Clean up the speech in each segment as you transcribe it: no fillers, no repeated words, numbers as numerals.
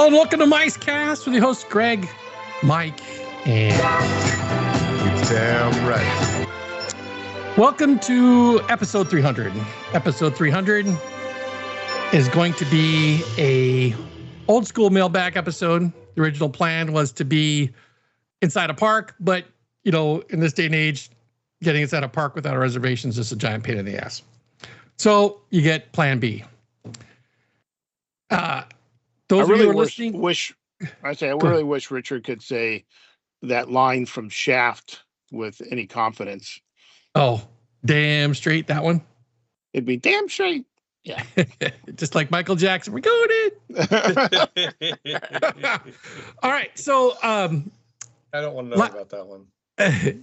Hello and welcome to MiceCast with your hosts Greg, Mike, and You're damn right. welcome to episode 300. Episode 300 is going to be a old school mailbag episode. The original plan was to be inside a park, but you know, in this day and age, getting inside a park without a reservation is just a giant pain in the ass. So you get plan B. Those of you who are listening, I really wish Richard could say that line from Shaft with any confidence. Oh, damn straight, that one. It'd be damn straight. Yeah. Just like Michael Jackson. We're going in. All right. So I don't want to know about that one. A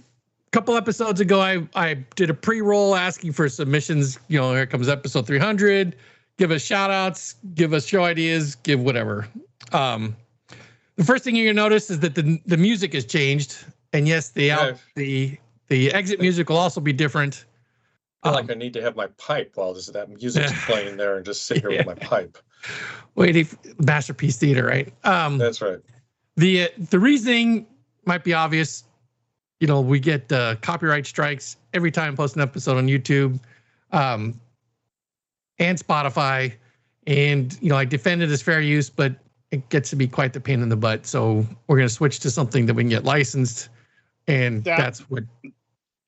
couple episodes ago, I did a pre-roll asking for submissions. You know, here comes episode 300. Give us shout outs, give us show ideas, give whatever. The first thing you're gonna notice is that the music has changed. And yes, the exit music will also be different. I feel like I need to have my pipe while that music's playing there and just sit here with my pipe. Waiting for Masterpiece Theater, right? That's right. The reasoning might be obvious. You know, we get copyright strikes every time I post an episode on YouTube. And Spotify, and you know, I defend it as fair use, but it gets to be quite the pain in the butt. So we're going to switch to something that we can get licensed, and that's what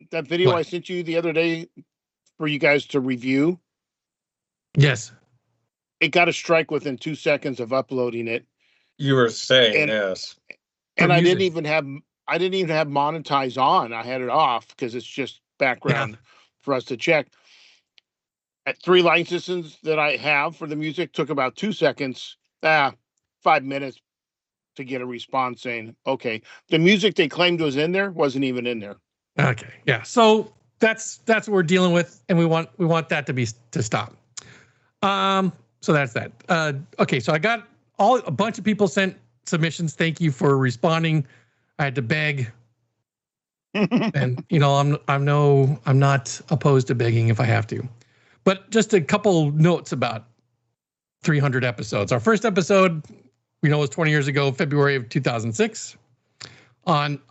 that video I sent you the other day for you guys to review. Yes, it got a strike within 2 seconds of uploading it. You were saying yes, and I didn't even have monetize on. I had it off because it's just background for us to check. At 3 licenses that I have for the music took about 2 seconds, 5 minutes to get a response saying, okay, the music they claimed was in there wasn't even in there. Okay. Yeah. So that's what we're dealing with. And we want that to stop. So that's that. Okay. So I got a bunch of people sent submissions. Thank you for responding. I had to beg. And you know, I'm not opposed to begging if I have to. But just a couple notes about 300 episodes. Our first episode, we know, was 20 years ago, February of 2006. On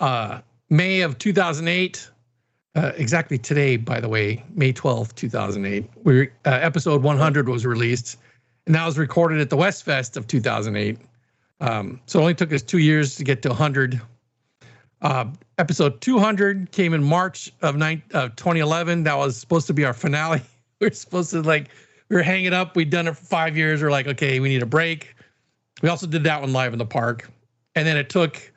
May of 2008, exactly today, by the way, May 12th, 2008, episode 100 was released, and that was recorded at the West Fest of 2008. So it only took us 2 years to get to 100. Episode 200 came in March of 2011. That was supposed to be our finale. We were supposed to we were hanging up. We'd done it for 5 years. We're like, okay, we need a break. We also did that one live in the park. And then it took,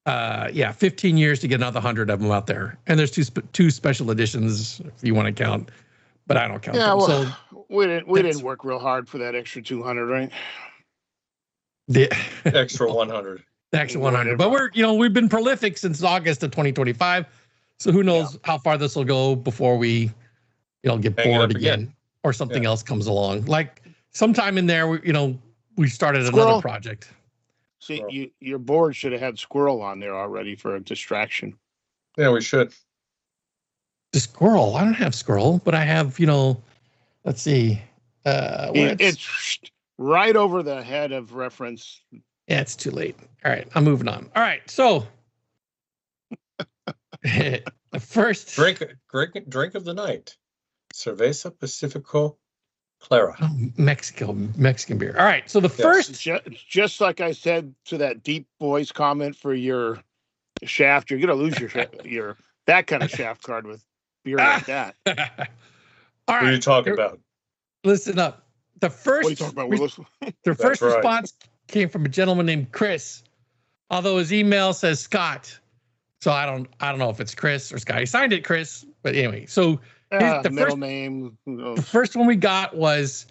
15 years to get another 100 of them out there. And there's two special editions if you want to count, but I don't count them. Well, so we didn't work real hard for that extra 200, right? The extra 100. The extra 100. But we've been prolific since August of 2025. So who knows how far this will go before we get bored again or something else comes along. Like sometime in there, we started another project. See, your board should have had Squirrel on there already for a distraction. Yeah, we should. The Squirrel? I don't have Squirrel, but I have, let's see. It's right over the head of reference. Yeah, it's too late. All right, I'm moving on. All right, so the first drink of the night. Cerveza Pacifico Clara. Oh, Mexican beer. All right. So the first, just like I said to that deep voice comment for your Shaft, you're gonna lose your that kind of Shaft card with beer like that. All right. What are you talking about? Listen up. The first, what are you talking about? The first response came from a gentleman named Chris, although his email says Scott. So I don't know if it's Chris or Scott. He signed it Chris, but anyway. So the first one we got was,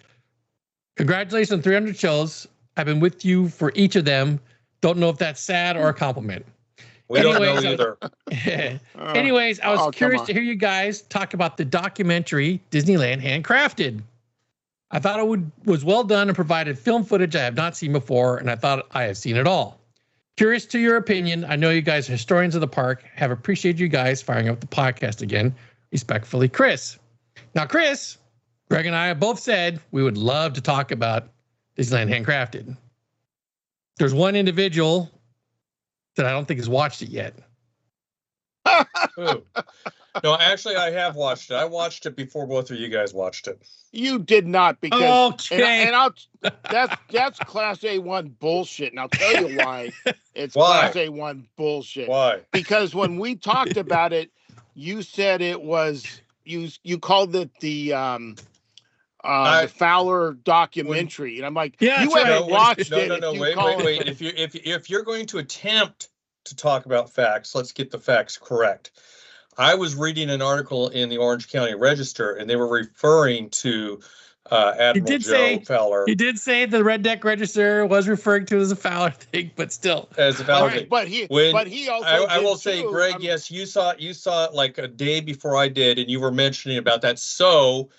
congratulations on 300 shows. I've been with you for each of them. Don't know if that's sad or a compliment. We don't know either. Anyways, I was curious to hear you guys talk about the documentary Disneyland Handcrafted. I thought it was well done and provided film footage I have not seen before, and I thought I have seen it all. Curious to your opinion. I know you guys are historians of the park. Have appreciated you guys firing up the podcast again. Respectfully, Chris. Now, Chris, Greg and I have both said we would love to talk about Disneyland Handcrafted. there's one individual that I don't think has watched it yet. Ooh. No, actually, I have watched it. I watched it before both of you guys watched it. You did not, because Okay. and I'll that's Class A1 bullshit, and I'll tell you why. It's Why? Class A1 bullshit. Why? Because when we talked about it, you said it was you called it the Fowler documentary, and I'm like, Yeah, you that's haven't right. watched No, it. no, if no. you Wait, call wait, wait. it- If you're going to attempt to talk about facts, let's get the facts correct. I was reading an article in the Orange County Register, and they were referring to Admiral Joe Fowler. He did say the Red Deck Register was referring to it as a Fowler thing, but still. As a Fowler thing. But he also. I will say, Greg, yes, you saw it like a day before I did, and you were mentioning about that. So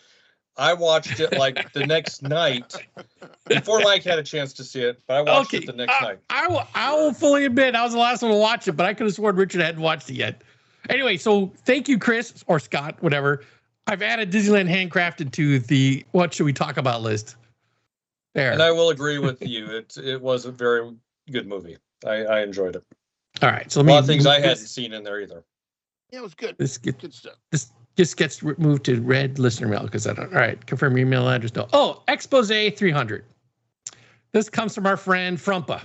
I watched it like the next night before Mike had a chance to see it, but I watched it the next night. I will fully admit I was the last one to watch it, but I could have sworn Richard hadn't watched it yet. Anyway, so thank you, Chris or Scott, whatever. I've added Disneyland Handcrafted to the what should we talk about list. There. And I will agree with you. It was a very good movie. I enjoyed it. All right. So a lot of things I hadn't seen in there either. Yeah, it was good. Good stuff. This just gets moved to red listener mail because I don't. All right. Confirm your email address. No. Oh, Expose 300. This comes from our friend Frumpa,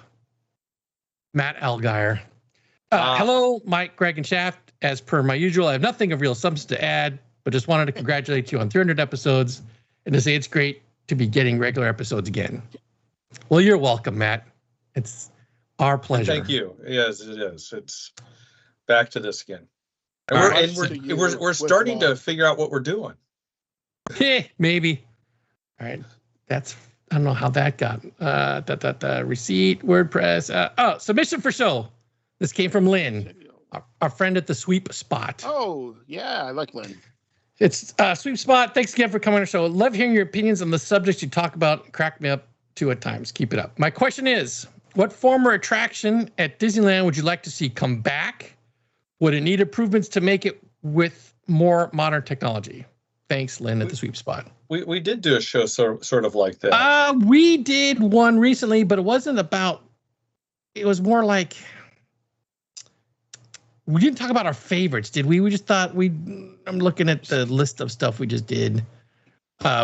Matt Algeier. Hello, Mike, Greg, and Shaft. As per my usual, I have nothing of real substance to add, but just wanted to congratulate you on 300 episodes and to say it's great to be getting regular episodes again. Well, you're welcome, Matt. It's our pleasure. Thank you. Yes, it is. It's back to this again. And we're starting to figure out what we're doing. Maybe. All right. I don't know how that got. Receipt, WordPress. Submission for show. This came from Lynn, our friend at the Sweep Spot. Oh, yeah, I like Lynn. It's Sweep Spot. Thanks again for coming on the show. Love hearing your opinions on the subjects you talk about. Crack me up too at times. Keep it up. My question is, what former attraction at Disneyland would you like to see come back? Would it need improvements to make it with more modern technology? Thanks, Lynn at the Sweep Spot. We did do a show sort of like that. We did one recently, but it wasn't about. It was more like. We didn't talk about our favorites, did we? We just thought I'm looking at the list of stuff we just did.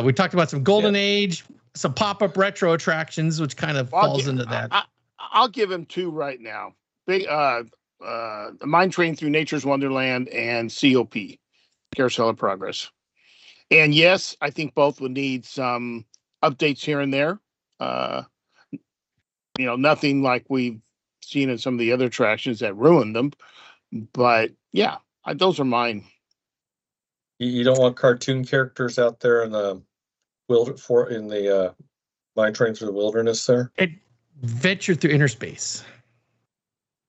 We talked about some Golden Age, some pop-up retro attractions, which kind of falls into that. I'll give him two right now. Big the Mine Train Through Nature's Wonderland and COP, Carousel of Progress. And yes, I think both would need some updates here and there. Nothing like we've seen in some of the other attractions that ruined them. But yeah, those are mine. You don't want cartoon characters out there in the Mine Train Through the Wilderness there? Adventure Through Inner Space.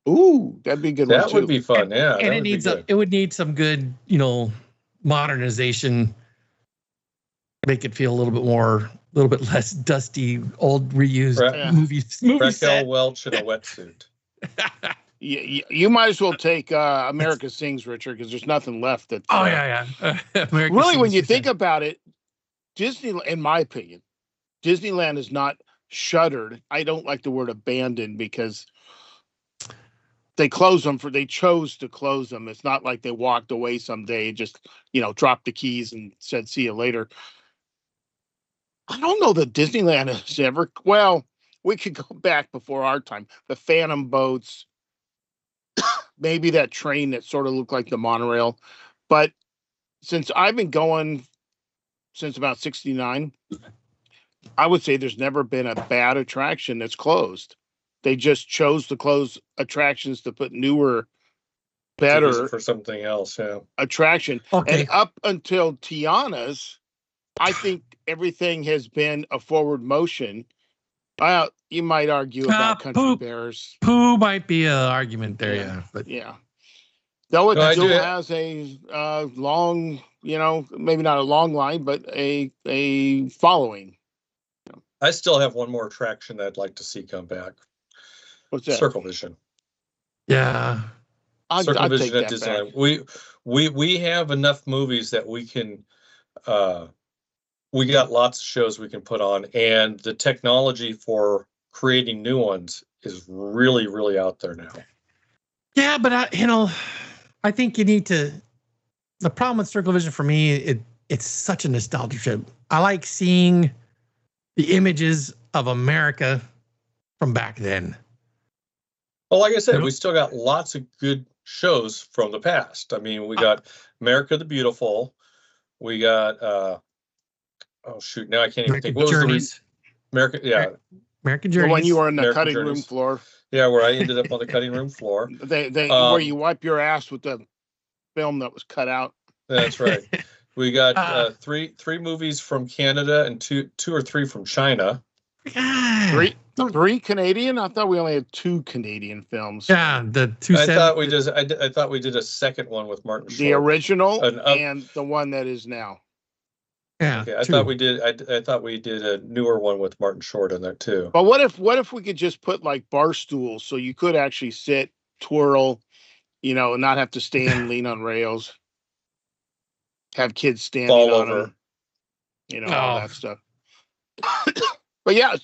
Ooh, that'd be a good one. That would be fun, yeah. And it would need some good, modernization. Make it feel a little bit less dusty, old reused movie set. Welch in a wetsuit. You might as well take America Sings, Richard, because there's nothing left. That really, when you think about it, Disney, in my opinion, Disneyland is not shuttered. I don't like the word abandoned because they closed them they chose to close them. It's not like they walked away someday, just dropped the keys and said see you later. I don't know that Disneyland has ever. Well, we could go back before our time. The Phantom boats. Maybe that train that sort of looked like the monorail. But since I've been going since about 1969, I would say there's never been a bad attraction that's closed. They just chose to close attractions to put newer, better for something else. Yeah. Attraction. Okay. And up until Tiana's, I think everything has been a forward motion. You might argue about Country Bears. Pooh might be an argument there, yeah. But yeah. Though it still has a long, maybe not a long line, but a following. I still have one more attraction that I'd like to see come back. What's that? Circle Vision. Yeah. Circle Vision at Disneyland. We have enough movies that we can we got lots of shows we can put on, and the technology for creating new ones is really, really out there now. Yeah, but I think you need to. The problem with Circle Vision for me, it's such a nostalgia trip. I like seeing the images of America from back then. Well, like I said, You know? we still got lots of good shows from the past. I mean, we got America the Beautiful. We got oh shoot, now I can't even think. What was Journeys. American? Yeah, American Journeys. When you were on the American cutting room Journeys. floor. Yeah, where I ended up on the cutting room floor. They where you wipe your ass with the film that was cut out. That's right. We got three movies from Canada and two or three from China. Three Canadian? I thought we only had 2 Canadian films. Yeah, the two. I thought we did a second one with Martin Short. The original and the one that is now. Yeah. Okay, I thought we did a newer one with Martin Short in there too. But what if we could just put like bar stools so you could actually sit, twirl, and not have to stand, lean on rails, have kids standing Fall on over. them, all that stuff. But yeah,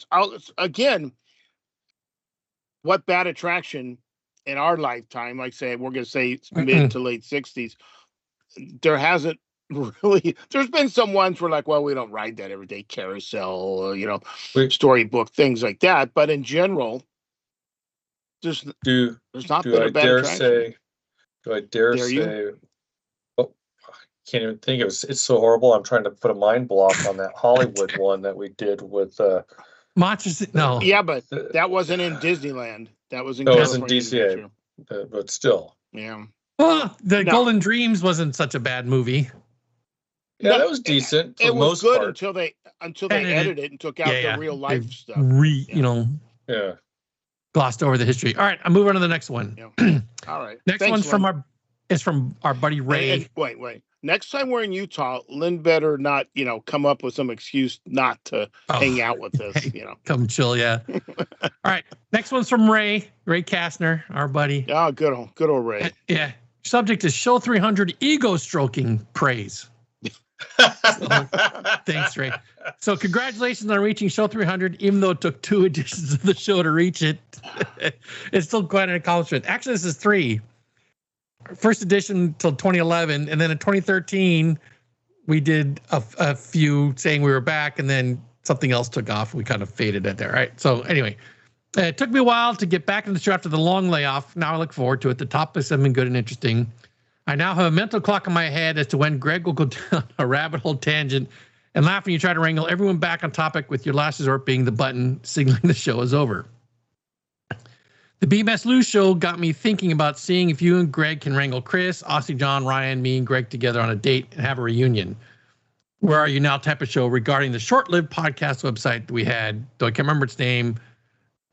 again, what bad attraction in our lifetime, like say, we're going to say it's mid to late 60s, there hasn't really, there's been some ones where like, well, we don't ride that every day, carousel, storybook, things like that. But in general, there's not been a bad attraction. Do I dare say? Oh, I can't even think. It's so horrible. I'm trying to put a mind block on that Hollywood one that we did with Monsters. No. Yeah, but that wasn't in Disneyland. That was in DCA. But still. Yeah. Well, Golden Dreams wasn't such a bad movie. Yeah, that was decent. It was good until they edited it and took out the real life stuff. Yeah. Glossed over the history. All right, I'm moving on to the next one. Yeah. All right. Next one's from our buddy Ray. And wait. Next time we're in Utah, Lynn better not, come up with some excuse not to hang out with us. Come chill, yeah. All right. Next one's from Ray Kastner, our buddy. Oh, good old Ray. Yeah. Subject is Show 300 ego stroking praise. Thanks, Ray. So congratulations on reaching Show 300, even though it took 2 editions of the show to reach it. It's still quite an accomplishment. Actually, this is 3. First edition till 2011, and then in 2013, we did a few saying we were back, and then something else took off. We kind of faded at there, right? So anyway, it took me a while to get back in the show after the long layoff. Now I look forward to it. The topics have been good and interesting. I now have a mental clock in my head as to when Greg will go down a rabbit hole tangent and laugh when you try to wrangle everyone back on topic, with your last resort being the button signaling the show is over. The BMS Lou show got me thinking about seeing if you and Greg can wrangle Chris, Aussie John, Ryan, me, and Greg together on a date and have a reunion. Where Are You Now type of show regarding the short-lived podcast website that we had, though I can't remember its name.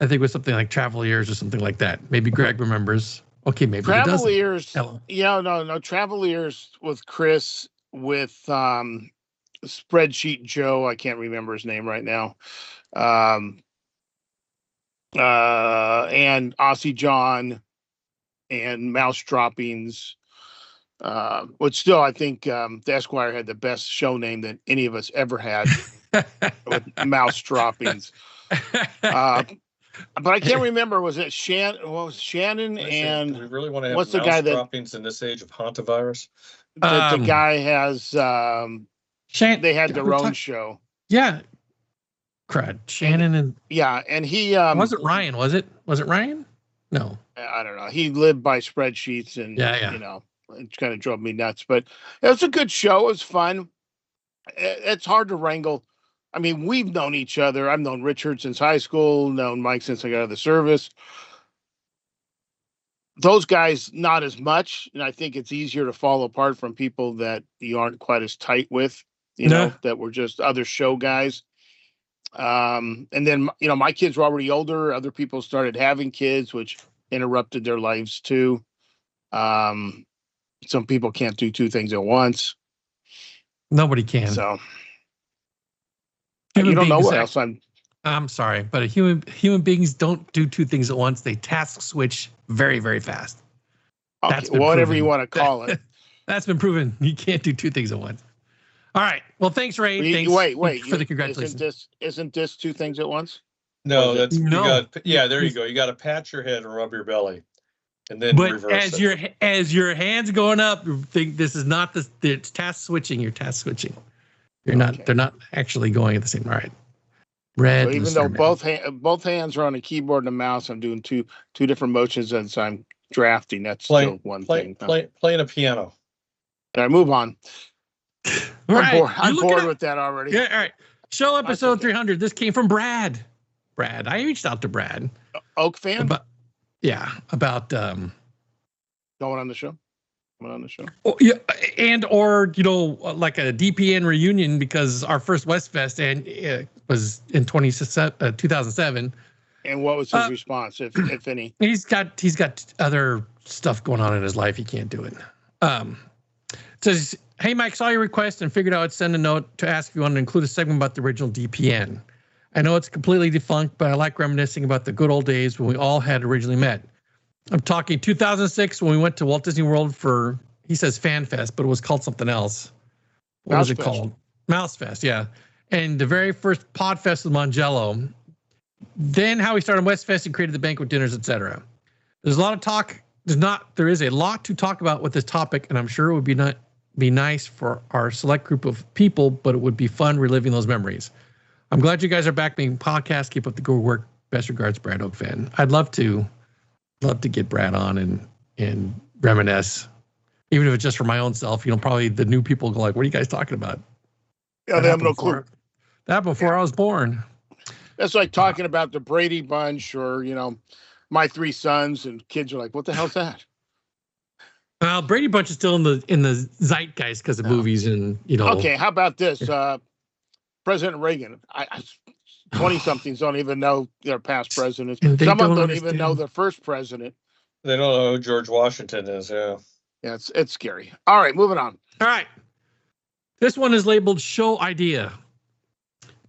I think it was something like Travel Ears or something like that. Maybe Greg remembers. Okay, maybe Travel Ears. Yeah, no. Travel Ears with Chris, with Spreadsheet Joe. I can't remember his name right now. And Aussie John and Mouse Droppings. But still, I think the Esquire had the best show name that any of us ever had with Mouse Droppings. But I can't remember. Was it Shannon and do we really want to have what's mouse the guy droppings in this age of hantavirus? The guy has. They had their own show. Yeah. Crud. Shannon and and he was it Ryan? Was it Ryan? No, I don't know. He lived by spreadsheets and it kind of drove me nuts. But it was a good show. It was fun. It's hard to wrangle. I mean, we've known each other. I've known Richard since high school, known Mike since I got out of the service. Those guys, not as much. And I think it's easier to fall apart from people that you aren't quite as tight with, that were just other show guys. And then, my kids were already older. Other people started having kids, which interrupted their lives too. Some people can't do 2 things at once. Nobody can. So you don't know what else I'm sorry, but human beings don't do 2 things at once. They task switch very, very fast. Okay, whatever you want to call it. That's been proven. You can't do 2 things at once. All right. Well, thanks, Ray. Thanks wait. for the congratulations. Isn't this 2 things at once? No, Was it? that's you No. got. Yeah, there you go. You got to pat your head and rub your belly, and then But reverse as your hands going up, you think this is not the it's task switching. You're task switching. You're not. Okay. They're not actually going at the same. All right. Red. So even though both hands are on a keyboard and a mouse, I'm doing two different motions as I'm drafting. That's still one thing. Playing a piano. All right, move on. All right. I'm bored with that already. Yeah. All right. Show episode okay. 300. This came from Brad. I reached out to Brad. Oak fan. About Going on the show. Oh, yeah, and or like a DPN reunion because our first Westfest and was in 2007. And what was his response, if any? He's got other stuff going on in his life. He can't do it. It says, "Hey Mike, saw your request and figured I'd send a note to ask if you wanted to include a segment about the original DPN. I know it's completely defunct, but I like reminiscing about the good old days when we all had originally met. I'm talking 2006 when we went to Walt Disney World for, he says Fan Fest, but it was called something else. What was it called? Mouse Fest, yeah. And the very first Pod Fest with Mongello. Then how we started Westfest and created the banquet dinners, etc. There's a lot of talk. There is a lot to talk about with this topic, and I'm sure it would be nice for our select group of people, but it would be fun reliving those memories. I'm glad you guys are back making podcasts. Keep up the good work. Best regards, Brad Oak fan." I'd love to get Brad on and reminisce, even if it's just for my own self. Probably the new people go like, "What are you guys talking about?" Yeah, they have no clue. That before I was born. That's like talking about the Brady Bunch or My Three Sons, and kids are like, "What the hell's that?" Well, Brady Bunch is still in the zeitgeist because of movies and Okay, how about this? President Reagan. 20-somethings don't even know their past presidents. Some of them don't even know their first president. They don't know who George Washington is. Yeah. Yeah, it's scary. All right, moving on. All right. This one is labeled show idea.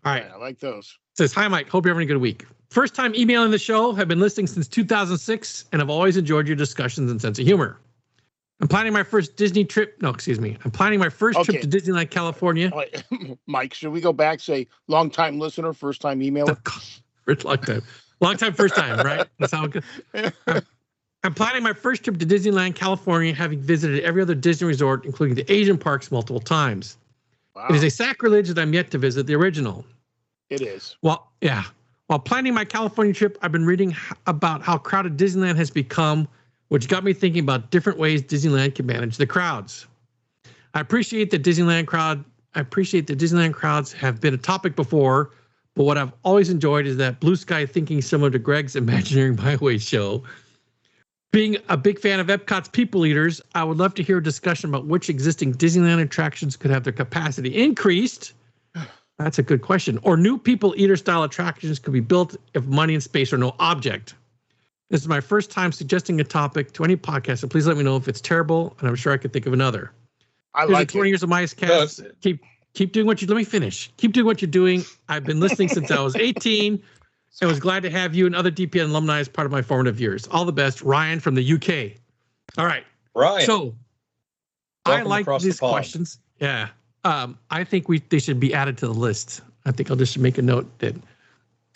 All right. Yeah, I like those. It says, "Hi, Mike. Hope you're having a good week. First time emailing the show. Have been listening since 2006 and have always enjoyed your discussions and sense of humor. I'm planning my first Disney trip. No, excuse me. I'm planning my first trip to Disneyland, California." Mike, should we go back, say long time listener, first time emailer? Long time, first time, right? That's how it goes. I'm planning my first trip to Disneyland, California, having visited every other Disney resort, including the Asian parks, multiple times. Wow. It is a sacrilege that I'm yet to visit the original. It is. Well, yeah. While planning my California trip, I've been reading about how crowded Disneyland has become, which got me thinking about different ways Disneyland can manage the crowds. I appreciate that Disneyland crowds have been a topic before, but what I've always enjoyed is that blue sky thinking similar to Greg's Imagineering My Way show. Being a big fan of Epcot's People Eaters, I would love to hear a discussion about which existing Disneyland attractions could have their capacity increased. That's a good question. Or new People Eater style attractions could be built if money and space are no object. This is my first time suggesting a topic to any podcast, so please let me know if it's terrible, and I'm sure I could think of another. I like 20 years of MiceCast. Keep doing what you. Let me finish. Keep doing what you're doing. I've been listening since I was 18, and was glad to have you and other DPN alumni as part of my formative years. All the best, Ryan from the UK. All right, Ryan. So I like these questions. Yeah, I think they should be added to the list. I think I'll just make a note that.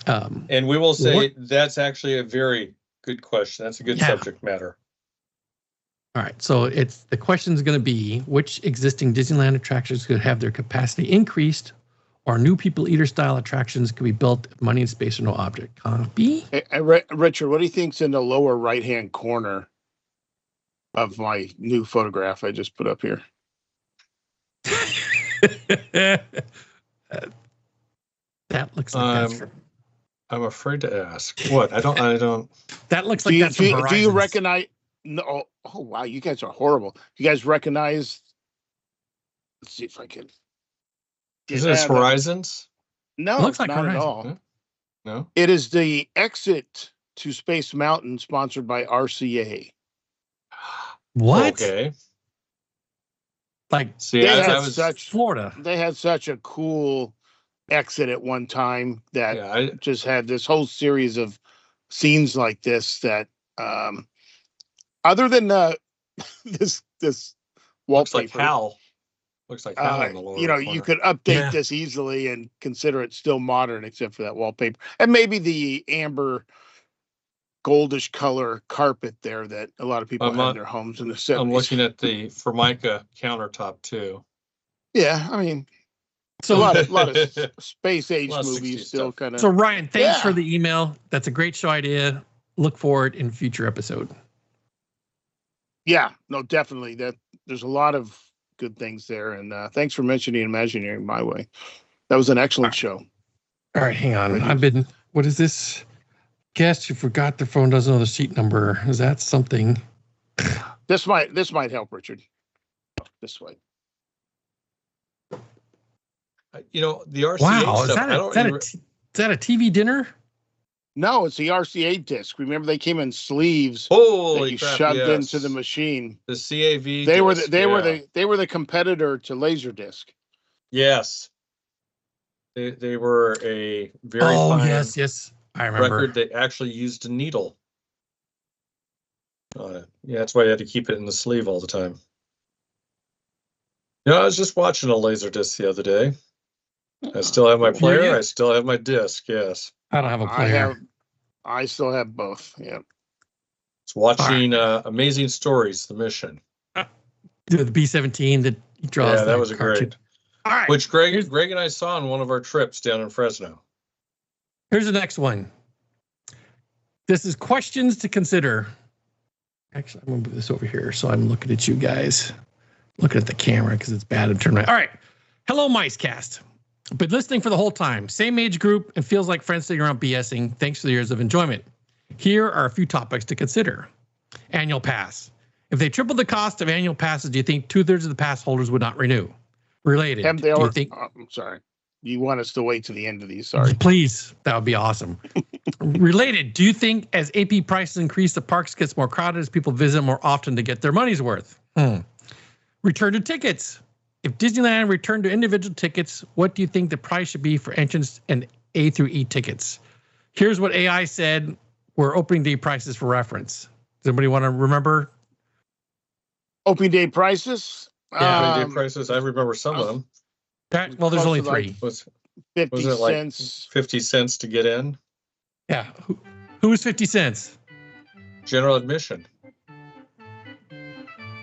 And we will say that's actually a very good question. That's a good subject matter. All right, so the question is going to be which existing Disneyland attractions could have their capacity increased, or new People Eater style attractions could be built if money and space are no object. Copy. Hey, Richard, what do you think's in the lower right hand corner of my new photograph I just put up here? That looks like that's I'm afraid to ask. What? I don't. That looks like that's from Horizons. Do you recognize? No. Oh, wow. You guys are horrible. You guys recognize? Let's see if I can. Is this Horizons? No, it looks like not Horizons. at all. No. It is the exit to Space Mountain, sponsored by RCA. What? Okay. Like, see, I was Florida. They had such a cool exit at one time that just had this whole series of scenes like this that other than this wallpaper, looks like Hal. Looks like hell in the lower you corner. could update Yeah. this easily and consider it still modern, except for that wallpaper and maybe the amber goldish color carpet there that a lot of people had in their homes in the 70s. I'm looking at the Formica countertop too. Yeah, I mean, So a lot of space age lot of 60s movies still stuff. kind of. So Ryan, thanks for Yeah. the email. That's a great show idea. Look forward in future episode. Yeah, no, definitely. That there's a lot of good things there, and thanks for mentioning Imagineering my way. That was an excellent show. All right, hang on. Thank you. What is this? Guest, you forgot their phone doesn't know the seat number. Is that something? This might help, Richard. This way. The RCA Wow, stuff. is that a TV dinner? No, it's the RCA disc. Remember, they came in sleeves Holy that you crap, shoved yes. into the machine. The CAV. They were disc, they were the competitor to Laserdisc. Yes. They were a very fine yes, I remember. record that actually used a needle on it. Yeah, that's why you had to keep it in the sleeve all the time. I was just watching a Laserdisc the other day. I still have my player. you? I still have my disc. Yes. I don't have a player. I still have both. Yeah. It's watching Amazing Stories, the mission. The B-17 that he draws. Yeah, that was cartoon. great. All right. Which Greg and I saw on one of our trips down in Fresno. Here's the next one. This is questions to consider. Actually, I'm going to move this over here so I'm looking at you guys. Looking at the camera because it's bad to turn right. All right. Hello, MiceCast. Been listening for the whole time. Same age group and feels like friends sitting around BSing. Thanks for the years of enjoyment. Here are a few topics to consider. Annual pass. If they tripled the cost of annual passes, do you think 2/3 of the pass holders would not renew? Related. Do you think? I'm sorry. You want us to wait to the end of these? Sorry. Please. That would be awesome. Related. Do you think as AP prices increase, the parks gets more crowded as people visit more often to get their money's worth? Return to tickets. If Disneyland returned to individual tickets, what do you think the price should be for entrance and A through E tickets? Here's what AI said were opening day prices for reference. Does anybody want to remember? Opening day prices? Opening day prices. I remember some of them. Well, there's only three. Was 50 it like cents. 50 cents to get in? Yeah. Who was 50 cents? General admission.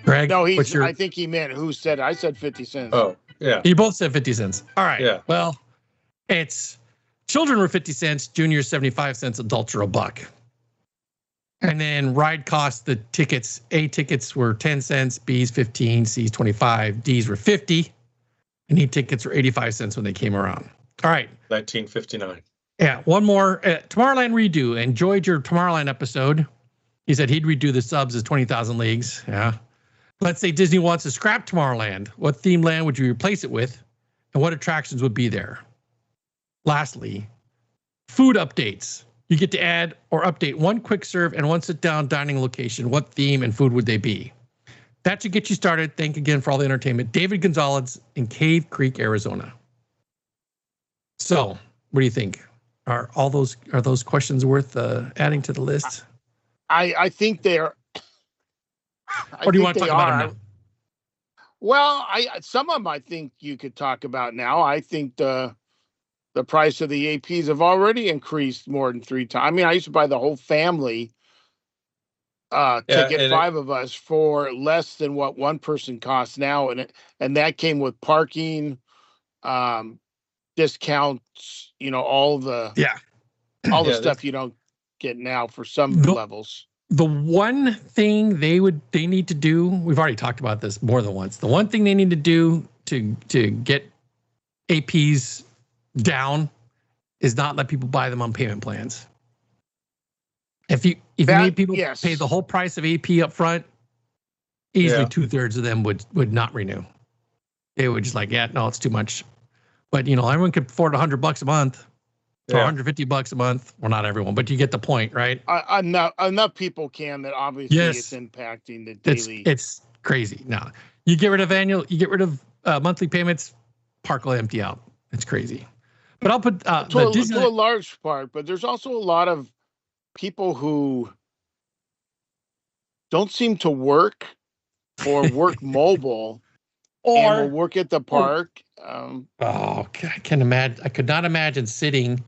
Greg? No, I think he meant who said it. I said 50 cents. Oh, yeah. You both said 50 cents. All right. Yeah. Well, it's children were 50 cents, juniors 75 cents, adults are $1. And then ride cost, the tickets, A tickets were 10 cents, B's 15, C's 25, D's were 50, and E tickets were 85 cents when they came around. All right. 1959. Yeah, one more. Tomorrowland redo. Enjoyed your Tomorrowland episode. He said he'd redo the subs as 20,000 Leagues. Yeah. Let's say Disney wants to scrap Tomorrowland. What theme land would you replace it with? And what attractions would be there? Lastly, food updates. You get to add or update one quick serve and one sit down dining location. What theme and food would they be? That should get you started. Thank you again for all the entertainment. David Gonzalez in Cave Creek, Arizona. So, what do you think? Are those questions worth adding to the list? I think they're. Or do you want to talk about them now? Well, some of them I think you could talk about now. I think the price of the APs have already increased more than 3 times. I mean, I used to buy the whole family ticket, 5 of us, for less than what one person costs now, and that came with parking, discounts. All the stuff you don't get now for some levels. The one thing they need to do, we've already talked about this more than once. The one thing they need to do to get APs down is not let people buy them on payment plans. If you need people to pay the whole price of AP up front, easily 2/3 of them would not renew. They would just like, no, it's too much. But everyone could afford $100 a month. Or $150 a month. Well, not everyone, but you get the point, right? Enough people can that obviously it's impacting the daily. It's crazy. Now you get rid of monthly payments, park will empty out. It's crazy. But I'll put to a large part. But there's also a lot of people who don't seem to work or work mobile and we'll work at the park. I can imagine. I could not imagine sitting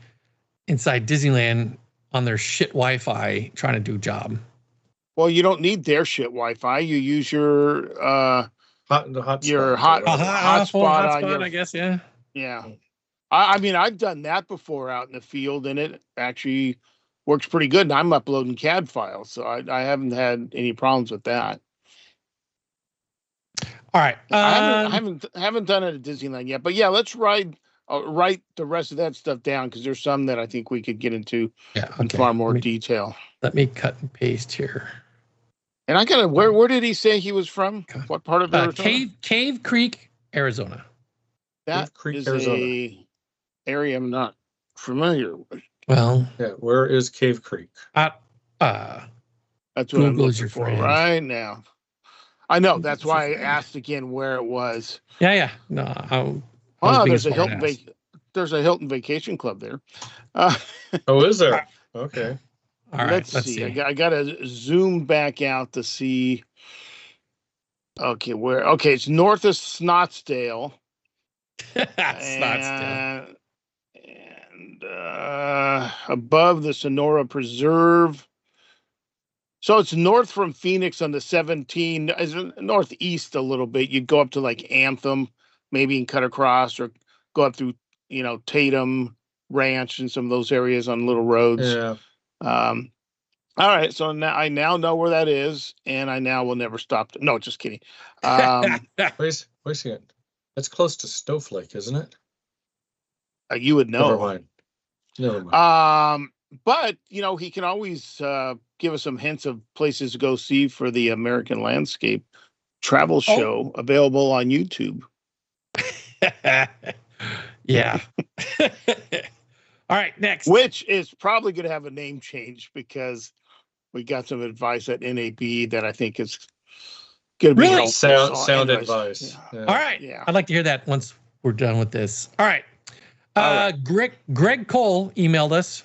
inside Disneyland on their shit Wi-Fi trying to do a job. Well, you don't need their shit Wi-Fi. You use your hotspot on your. I guess, yeah. Yeah, I mean, I've done that before out in the field, and it actually works pretty good. And I'm uploading CAD files, so I haven't had any problems with that. All right, I haven't done it at Disneyland yet, but yeah, let's write the rest of that stuff down because there's some that I think we could get into in far more detail. Let me cut and paste here. And I gotta where did he say he was from? What part of Arizona? Cave Creek, Arizona. That is a area I'm not familiar with. Well, yeah, where is Cave Creek? That's what I'm looking for right now. I know. That's why I asked again where it was. Yeah. No. There's a Hilton Vacation Club there. Oh, is there? Okay. All right. Let's see. I gotta zoom back out to see. Okay, where? Okay, it's north of Scottsdale. Scottsdale. And above the Sonora Preserve. So it's north from Phoenix on the 17, is northeast a little bit. You'd go up to like Anthem, maybe and cut across, or go up through, Tatum Ranch and some of those areas on little roads. Yeah. All right. So now I know where that is, and I now will never stop. No, just kidding. Wait a second. That's close to Snowflake, isn't it? You would know. Never mind. But he can always give us some hints of places to go see for the American Landscape travel show available on YouTube. Yeah. All right, next. Which is probably going to have a name change because we got some advice at NAB that I think is going to be helpful. Sound advice. Yeah. All right. Yeah. I'd like to hear that once we're done with this. All right. Greg Cole emailed us.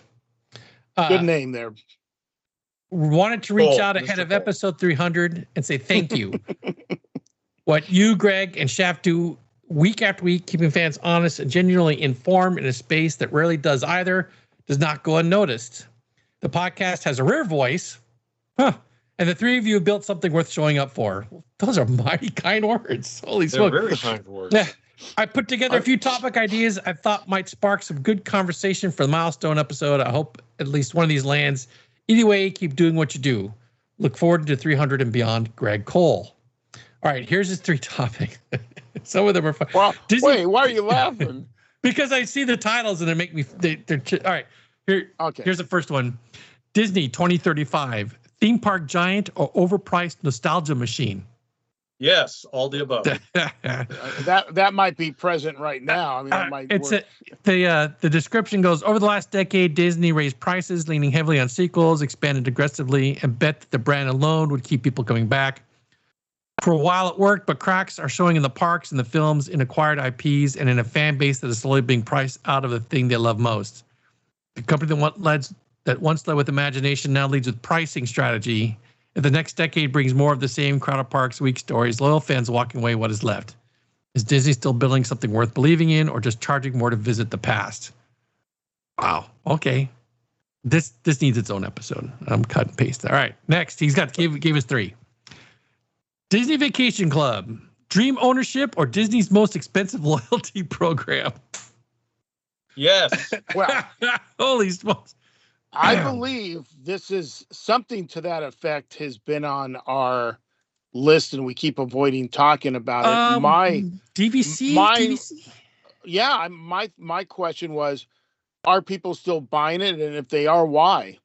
Good name there. Wanted to reach out ahead of episode 300 and say thank you. What you, Greg, and Shaft do week after week, keeping fans honest and genuinely informed in a space that rarely does either, does not go unnoticed. The podcast has a rare voice, and the three of you have built something worth showing up for. Those are mighty kind words. Holy smoke. They're very kind words. Yeah. I put together a few topic ideas I thought might spark some good conversation for the milestone episode. I hope at least one of these lands. Either way, keep doing what you do. Look forward to 300 and beyond, Greg Cole. All right, here's his three topics. Some of them are fun. Well, wait, why are you laughing? Because I see the titles and they make me. All right, here's the first one. Disney 2035, theme park giant or overpriced nostalgia machine? Yes, all the above. that might be present right now. I mean, that might work. The description goes, over the last decade, Disney raised prices, leaning heavily on sequels, expanded aggressively, and bet that the brand alone would keep people coming back. For a while it worked, but cracks are showing in the parks, in the films, in acquired IPs, and in a fan base that is slowly being priced out of the thing they love most. The company that once led with imagination now leads with pricing strategy. If the next decade brings more of the same crowded parks, weak stories, loyal fans walking away, what is left? Is Disney still building something worth believing in, or just charging more to visit the past? Wow. Okay. This needs its own episode. I'm cut and paste. All right. Next, gave us three. Disney Vacation Club, dream ownership, or Disney's most expensive loyalty program? Yes. Well, holy smokes. I believe this is something to that effect has been on our list, and we keep avoiding talking about it. DVC? Yeah, my question was, are people still buying it? And if they are, why?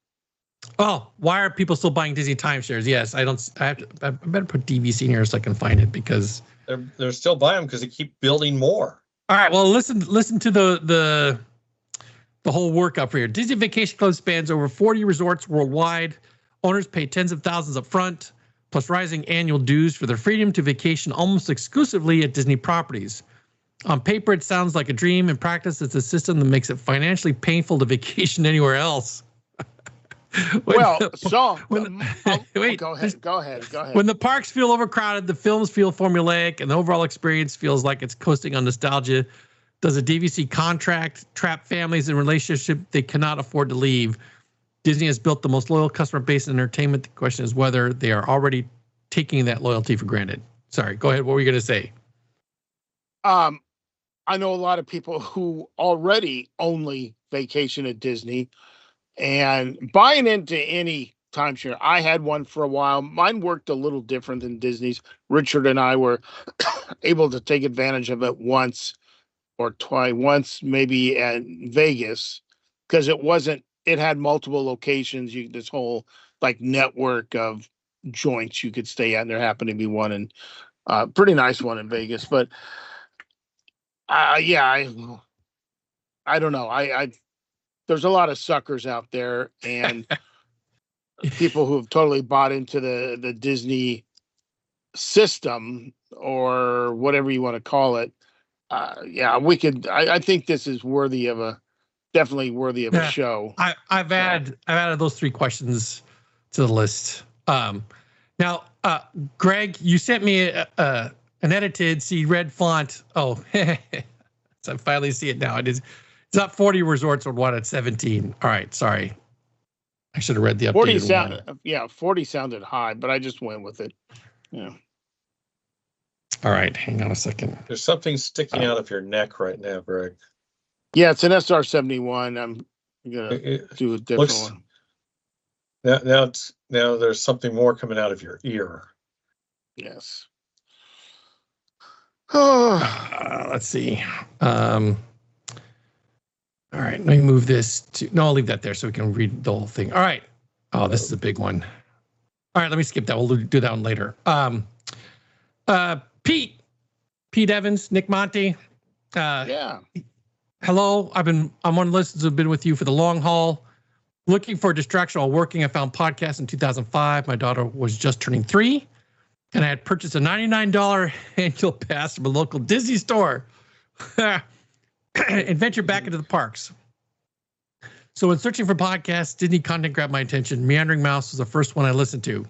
Oh, why are people still buying Disney timeshares? Yes, I better put DVC in here so I can find it because they're still buying them because they keep building more. All right, well, listen to the whole workup here. Disney Vacation Club spans over 40 resorts worldwide. Owners pay tens of thousands up front, plus rising annual dues for their freedom to vacation almost exclusively at Disney properties. On paper, it sounds like a dream. In practice, it's a system that makes it financially painful to vacation anywhere else. Wait, go ahead. When the parks feel overcrowded, the films feel formulaic, and the overall experience feels like it's coasting on nostalgia. Does a DVC contract trap families in relationship they cannot afford to leave? Disney has built the most loyal customer base in entertainment. The question is whether they are already taking that loyalty for granted. Sorry, go ahead. What were you going to say? I know a lot of people who already only vacation at Disney and buying into any timeshare. I had one for a while. Mine worked a little different than Disney's. Richard and I were able to take advantage of it once or twice, once maybe at Vegas, because it had multiple locations. This whole like network of joints you could stay at, and there happened to be one and pretty nice one in Vegas. But yeah, I don't know. I there's a lot of suckers out there and people who have totally bought into the Disney system or whatever you want to call it. Yeah, I think this is definitely worthy of a show. I've added those 3 questions to the list. Now, Greg, you sent me an edited, see red font. Oh, so I finally see it now. It's not 40 resorts or what? It's 17. All right, sorry. I should have read the updated 40 sounded high, but I just went with it. Yeah. All right, hang on a second. There's something sticking out of your neck right now, Greg. Yeah, it's an SR-71. I'm gonna do a different one. Now there's something more coming out of your ear. Yes. Let's see. All right, let me move this to. No, I'll leave that there so we can read the whole thing. All right. Oh, this is a big one. All right, let me skip that. We'll do that one later. Pete Evans, Nick Monty. Yeah. Hello. I'm one of the listeners who've been with you for the long haul. Looking for a distraction while working, I found podcasts in 2005. My daughter was just turning 3, and I had purchased a $99 annual pass from a local Disney store and ventured back into the parks. So when searching for podcasts, Disney content grabbed my attention. Meandering Mouse was the first one I listened to.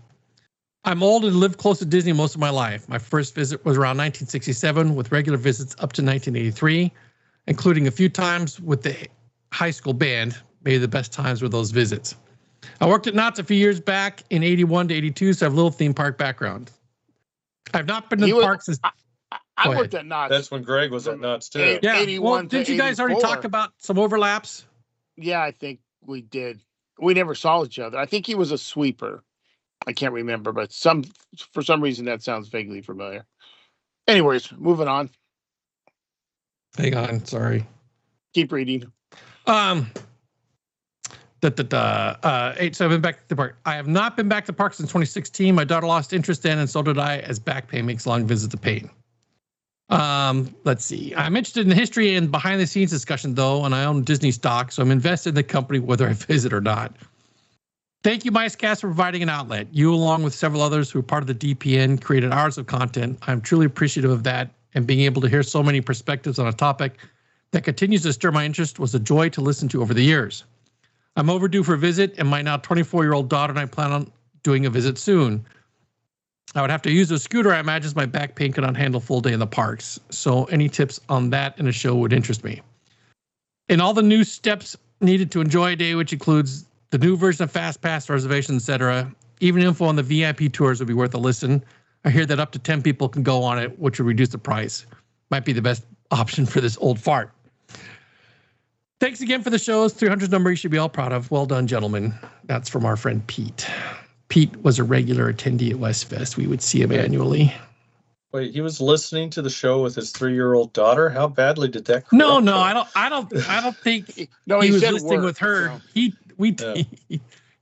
I'm old and lived close to Disney most of my life. My first visit was around 1967 with regular visits up to 1983, including a few times with the high school band. Maybe the best times were those visits. I worked at Knott's a few years back in 81 to 82, so I have a little theme park background. I've not been to the parks since... I worked at Knott's. That's when Greg was at Knott's too. Yeah. 81 well, didn't you guys already talk about some overlaps? Yeah, I think we did. We never saw each other. I think he was a sweeper. I can't remember, but for some reason that sounds vaguely familiar. Anyways, moving on. Hang on, sorry. Keep reading. So I've been back to the park. I have not been back to the park since 2016. My daughter lost interest in, and so did I, as back pain makes long visits a pain. Let's see. I'm interested in the history and behind the scenes discussion though, and I own Disney stock, so I'm invested in the company whether I visit or not. Thank you, MiceCast, for providing an outlet. You, along with several others who are part of the DPN, created hours of content. I'm truly appreciative of that, and being able to hear so many perspectives on a topic that continues to stir my interest was a joy to listen to over the years. I'm overdue for a visit, and my now 24-year-old daughter and I plan on doing a visit soon. I would have to use a scooter, I imagine, as my back pain cannot handle full day in the parks. So any tips on that in a show would interest me. And all the new steps needed to enjoy a day, which includes the new version of Fast Pass reservations, etc. Even info on the VIP tours would be worth a listen. I hear that up to 10 people can go on it, which would reduce the price. Might be the best option for this old fart. Thanks again for the shows. 300 number you should be all proud of. Well done, gentlemen. That's from our friend Pete. Pete was a regular attendee at Westfest. We would see him annually. Wait, he was listening to the show with his 3-year-old daughter. How badly did that? No, I don't think no, he was listening with her. So.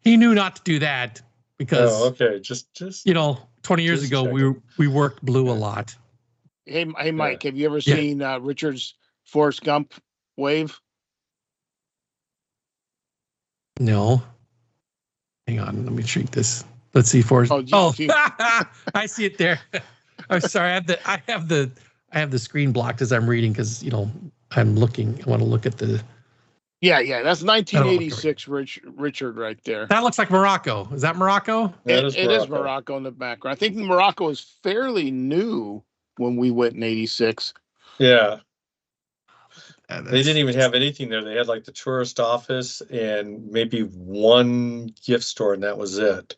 He knew not to do that because. Oh, okay. Just 20 years ago we worked Blue a lot. Hey, Mike, have you ever seen Richard's Forrest Gump wave? No. Hang on, let me treat this. Let's see, Forrest. I see it there. I'm sorry. I have the screen blocked as I'm reading because I'm looking. I want to look at the Yeah, that's 1986 Richard right there. That looks like Morocco. Is that Morocco? That It is Morocco in the background. I think Morocco is fairly new when we went in 86. Yeah. They didn't even have anything there. They had like the tourist office and maybe one gift store, and that was it.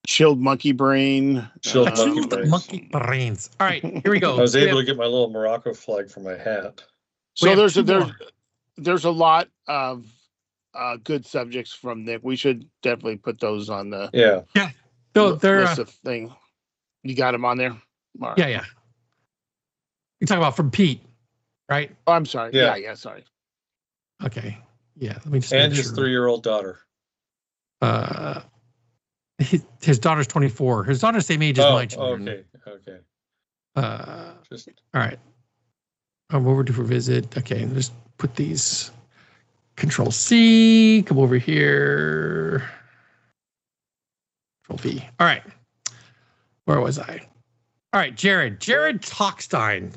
Chilled monkey brain. Chilled monkey brains. All right, here we go. I was able to get my little Morocco flag for my hat. So there's a lot of good subjects from Nick. We should definitely put those on the So they're list of thing. You got them on there? Right. Yeah. You talk about from Pete, right? Oh, I'm sorry. Yeah. Sorry. Okay. Yeah. Let me just. And his 3-year-old daughter. His daughter's 24. His daughter's the same age as my children. Okay. All right. I'm over to for visit. Okay, just put these. Control C. Come over here. Control V. All right. Where was I? All right, Jared Talkstein.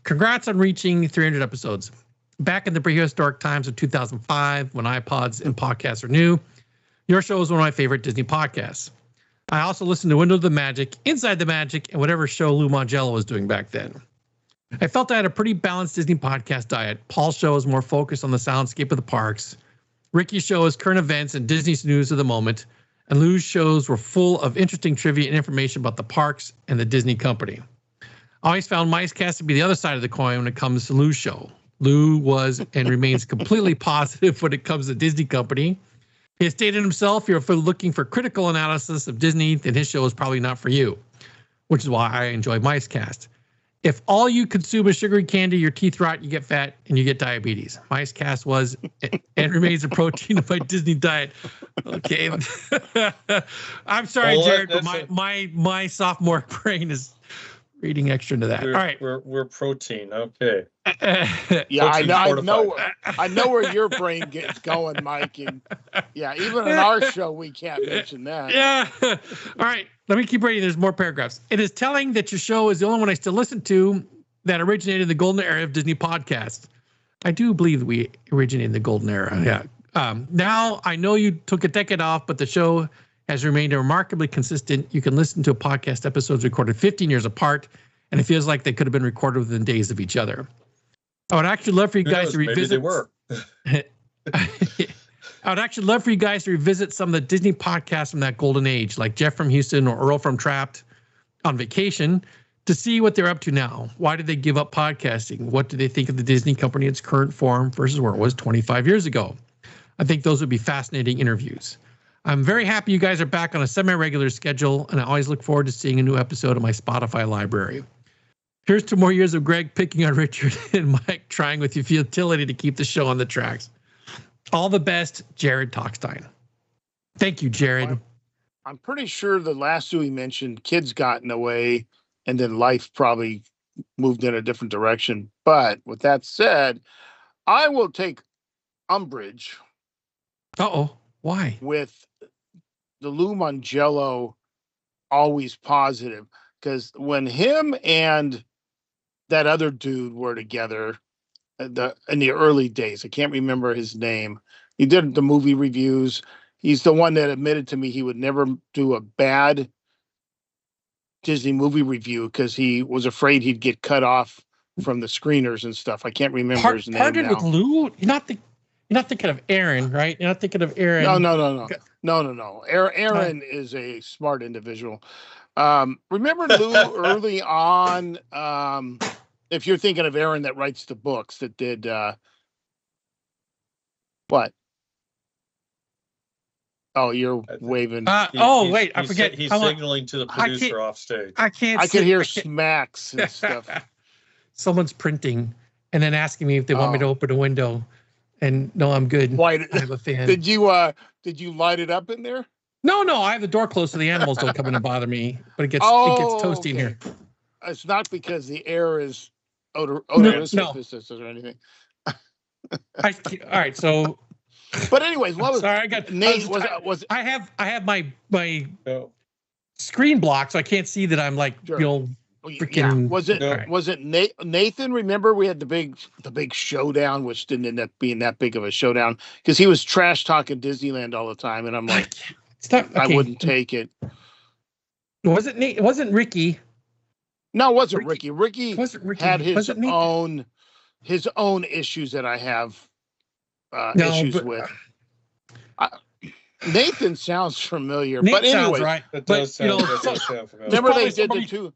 Congrats on reaching 300 episodes. Back in the prehistoric times of 2005, when iPods and podcasts were new, your show was one of my favorite Disney podcasts. I also listened to Window of the Magic, Inside the Magic, and whatever show Lou Mangello was doing back then. I felt I had a pretty balanced Disney podcast diet. Paul's show is more focused on the soundscape of the parks. Ricky's show is current events and Disney's news of the moment. And Lou's shows were full of interesting trivia and information about the parks and the Disney company. I always found MiceCast to be the other side of the coin when it comes to Lou's show. Lou was and remains completely positive when it comes to Disney company. He has stated himself, if you're looking for critical analysis of Disney, then his show is probably not for you, which is why I enjoy MiceCast. If all you consume is sugary candy, your teeth rot, you get fat, and you get diabetes. MiceCast was and remains a protein of my Disney diet. Okay. I'm sorry, Jared, but my sophomore brain is reading extra into that. All right. We're protein. Okay. Yeah, I know where your brain gets going, Mike. And yeah, even in our show, we can't mention that. Yeah. All right. Let me keep reading. There's more paragraphs. It is telling that your show is the only one I still listen to that originated in the golden era of Disney podcasts. I do believe that we originated in the golden era. Yeah. Now I know you took a decade off, but the show has remained remarkably consistent. You can listen to podcast episodes recorded 15 years apart, and it feels like they could have been recorded within days of each other. I would actually love for you guys to revisit. Maybe they were. I would actually love for you guys to revisit some of the Disney podcasts from that golden age, like Jeff from Houston or Earl from Trapped on Vacation, to see what they're up to now. Why did they give up podcasting? What do they think of the Disney company in its current form versus where it was 25 years ago? I think those would be fascinating interviews. I'm very happy you guys are back on a semi-regular schedule, and I always look forward to seeing a new episode of my Spotify library. Here's to more years of Greg picking on Richard and Mike trying with your futility to keep the show on the tracks. All the best, Jared Talkstein. Thank you, Jared. I'm pretty sure the last two he mentioned, kids got in the way, and then life probably moved in a different direction. But with that said, I will take umbrage. Uh-oh. Why? With the Lou Mangello always positive. Because when him and that other dude were together in the early days, I can't remember his name. He did the movie reviews. He's the one that admitted to me he would never do a bad Disney movie review because he was afraid he'd get cut off from the screeners and stuff. I can't remember his name partnered now. With Lou? You're not thinking of Aaron, right? You're not thinking of Aaron. No. Aaron is a smart individual. Remember Lou early on? If you're thinking of Aaron that writes the books that did what? Oh, you're waving. Wait, I forget. He's signaling to the producer off stage. I can hear smacks and stuff. Someone's printing and then asking me if they want me to open a window. And no, I'm good. Why? I have a fan. Did you light it up in there? No, I have the door closed so the animals don't come in and bother me. But it gets toasty in here. It's not because the air is odorous or anything. All right, so. But anyways, what was? Sorry, I got Nate. I have my screen blocked, so I can't see that I'm like freaking. Was it Nathan? Remember we had the big showdown, which didn't end up being that big of a showdown because he was trash talking Disneyland all the time, and I'm like, I wouldn't take it. Was it Nate? It wasn't Ricky. No, it wasn't Ricky. Ricky had his own issues that I have issues with. Nathan sounds familiar, Nate but anyway, sounds right. It does sound familiar. Remember they did the two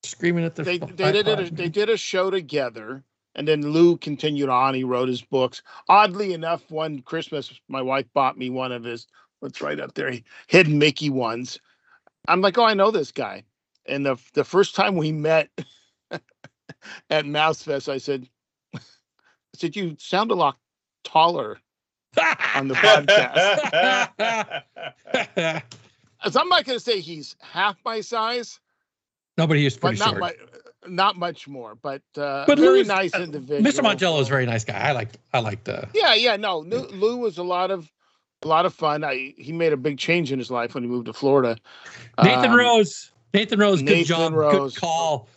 screaming at the. They did a show together, and then Lou continued on. He wrote his books. Oddly enough, one Christmas, my wife bought me one of his. What's right up there? Hidden Mickey ones. I'm like, oh, I know this guy. And the first time we met at MouseFest, I said, you sound a lot taller on the podcast. So I'm not going to say he's half my size. No, but he is pretty short. Not much more, but very Lou's, nice individual. Mr. Mongello is a very nice guy. I like the. Yeah. No, Lou was a lot of fun. He made a big change in his life when he moved to Florida. Nathan Rose, good job, good call.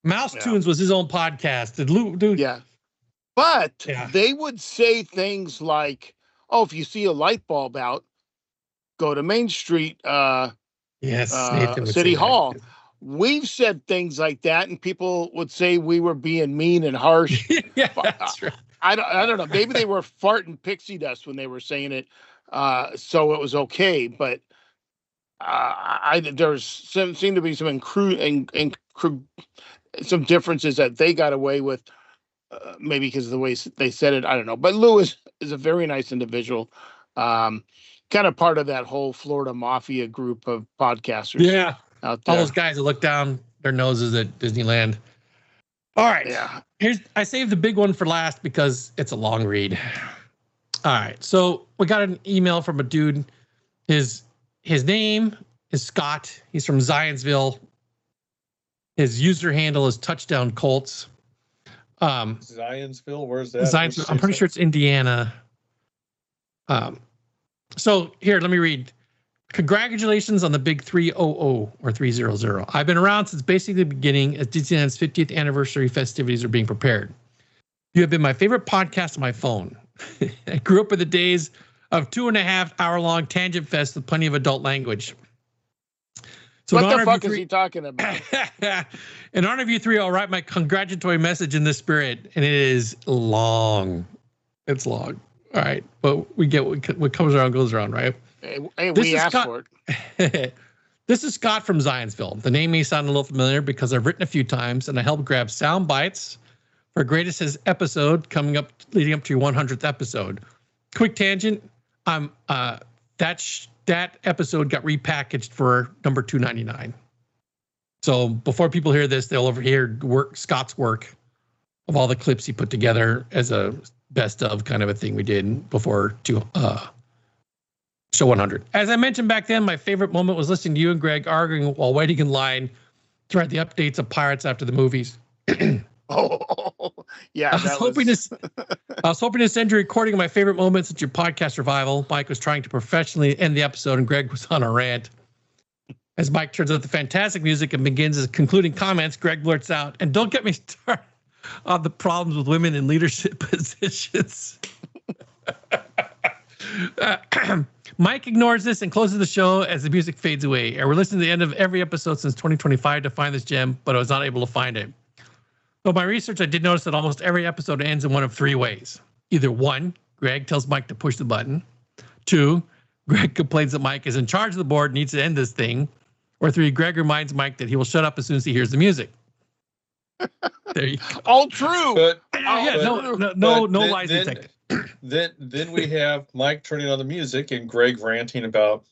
Mouse Tunes was his own podcast. Did Lou do? Yeah. But they would say things like, "Oh, if you see a light bulb out, go to Main Street, City Hall." We've said things like that, and people would say we were being mean and harsh. Yeah, that's right. I don't know. Maybe they were farting pixie dust when they were saying it, so it was okay. But seemed to be some some differences that they got away with. Maybe because of the way they said it, I don't know. But Lou is a very nice individual, kind of part of that whole Florida Mafia group of podcasters. Yeah, out there. All those guys that look down their noses at Disneyland. All right, I saved the big one for last because it's a long read. All right, so we got an email from a dude. His name is Scott. He's from Zionsville. His user handle is Touchdown Colts. Zionsville, where's that? Zionsville, I'm pretty sure it's Indiana. So here, let me read. Congratulations on the big 300 or 300. I've been around since basically the beginning as Disneyland's 50th anniversary festivities are being prepared. You have been my favorite podcast on my phone. I grew up in the days of 2.5 hour long tangent fest with plenty of adult language. So what the fuck is he talking about? In honor of you three, I'll write my congratulatory message in this spirit, and it is long. It's long. All right, but we get what comes around goes around, right? Hey, we asked for it. This is Scott from Zionsville. The name may sound a little familiar because I've written a few times, and I helped grab sound bites for Greatest Hits episode leading up to your 100th episode. Quick tangent. That episode got repackaged for number 299. So before people hear this, they'll overhear Scott's work of all the clips he put together as a best of kind of a thing we did before show 100. As I mentioned back then, my favorite moment was listening to you and Greg arguing while waiting in line to write the updates of Pirates after the movies. Oh, yeah. I was hoping to send you a recording of my favorite moments at your podcast revival. Mike was trying to professionally end the episode, and Greg was on a rant. As Mike turns out the fantastic music and begins his concluding comments, Greg blurts out, "And don't get me started on the problems with women in leadership positions." Mike ignores this and closes the show as the music fades away. I were listening to the end of every episode since 2025 to find this gem, but I was not able to find it. So my research, I did notice that almost every episode ends in one of three ways. Either 1, Greg tells Mike to push the button. 2, Greg complains that Mike is in charge of the board, needs to end this thing. Or 3, Greg reminds Mike that he will shut up as soon as he hears the music. There you go. All true. No lies detected. Then we have Mike turning on the music and Greg ranting about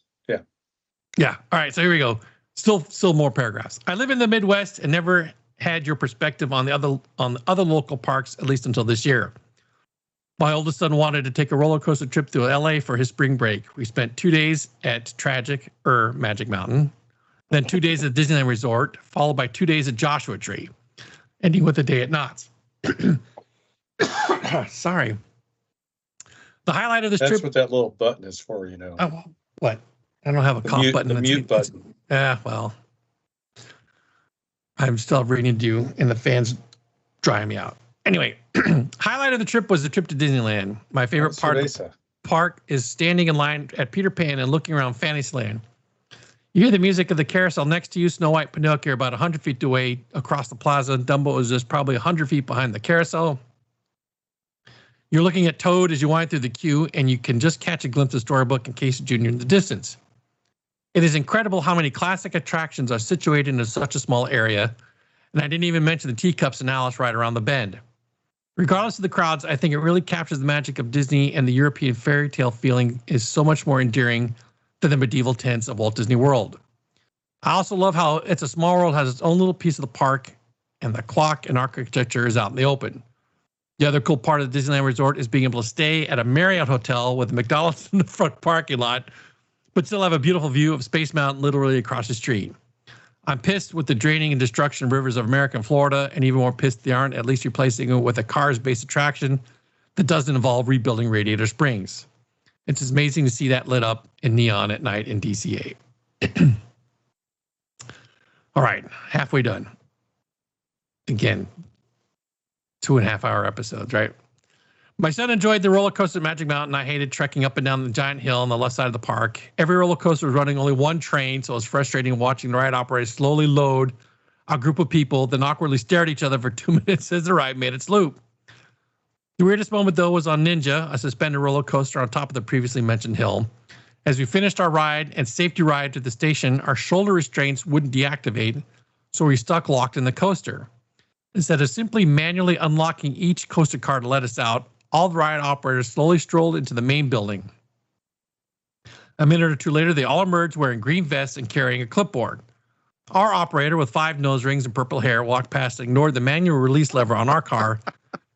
Yeah. All right. So here we go. Still more paragraphs. I live in the Midwest and never had your perspective on the other local parks, at least until this year. My oldest son wanted to take a roller coaster trip to LA for his spring break. We spent 2 days at Magic Mountain, then 2 days at Disneyland Resort, followed by 2 days at Joshua Tree, ending with a day at Knott's. Sorry. The highlight of this trip. That's what that little button is for, you know. Oh, what? I don't have a cough button. The mute button. Yeah, well. I'm still reading to you, and the fans drying me out. Anyway, highlight of the trip was the trip to Disneyland. My favorite part of the park is standing in line at Peter Pan and looking around Fantasyland. You hear the music of the carousel next to you. Snow White, Pinocchio are about 100 feet away across the plaza. Dumbo is just probably 100 feet behind the carousel. You're looking at Toad as you wind through the queue, and you can just catch a glimpse of Storybook and Casey Jr. in the distance. It is incredible how many classic attractions are situated in such a small area, and I didn't even mention the teacups and Alice right around the bend. Regardless of the crowds, I think it really captures the magic of Disney, and the European fairy tale feeling is so much more endearing than the medieval tents of Walt Disney World. I also love how It's a Small World has its own little piece of the park, and the clock and architecture is out in the open. The other cool part of the Disneyland Resort is being able to stay at a Marriott hotel with a McDonald's in the front parking lot, but still have a beautiful view of Space Mountain literally across the street. I'm pissed with the draining and destruction of rivers of America and Florida, and even more pissed they aren't at least replacing it with a Cars-based attraction that doesn't involve rebuilding Radiator Springs. It's amazing to see that lit up in neon at night in DCA. All right, halfway done. Again, 2.5 hour episodes, right? My son enjoyed the roller coaster at Magic Mountain. I hated trekking up and down the giant hill on the left side of the park. Every roller coaster was running only one train, so it was frustrating watching the ride operators slowly load a group of people, then awkwardly stare at each other for 2 minutes as the ride made its loop. The weirdest moment, though, was on Ninja, a suspended roller coaster on top of the previously mentioned hill. As we finished our ride and safety ride to the station, our shoulder restraints wouldn't deactivate, so we stuck locked in the coaster. Instead of simply manually unlocking each coaster car to let us out, all the ride operators slowly strolled into the main building. A minute or two later, they all emerged wearing green vests and carrying a clipboard. Our operator, with 5 nose rings and purple hair, walked past and ignored the manual release lever on our car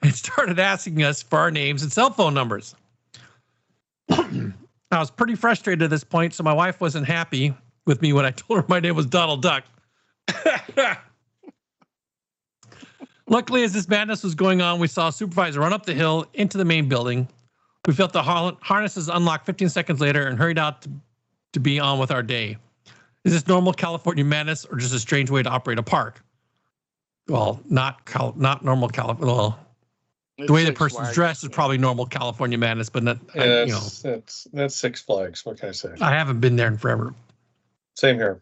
and started asking us for our names and cell phone numbers. I was pretty frustrated at this point, so my wife wasn't happy with me when I told her my name was Donald Duck. Luckily, as this madness was going on, we saw a supervisor run up the hill into the main building. We felt the harnesses unlock 15 seconds later and hurried out to be on with our day. Is this normal California madness or just a strange way to operate a park? Well, not normal California. Well, the way the person's dressed is probably normal California madness, but not, yeah, that's Six Flags. What can I say? I haven't been there in forever. Same here.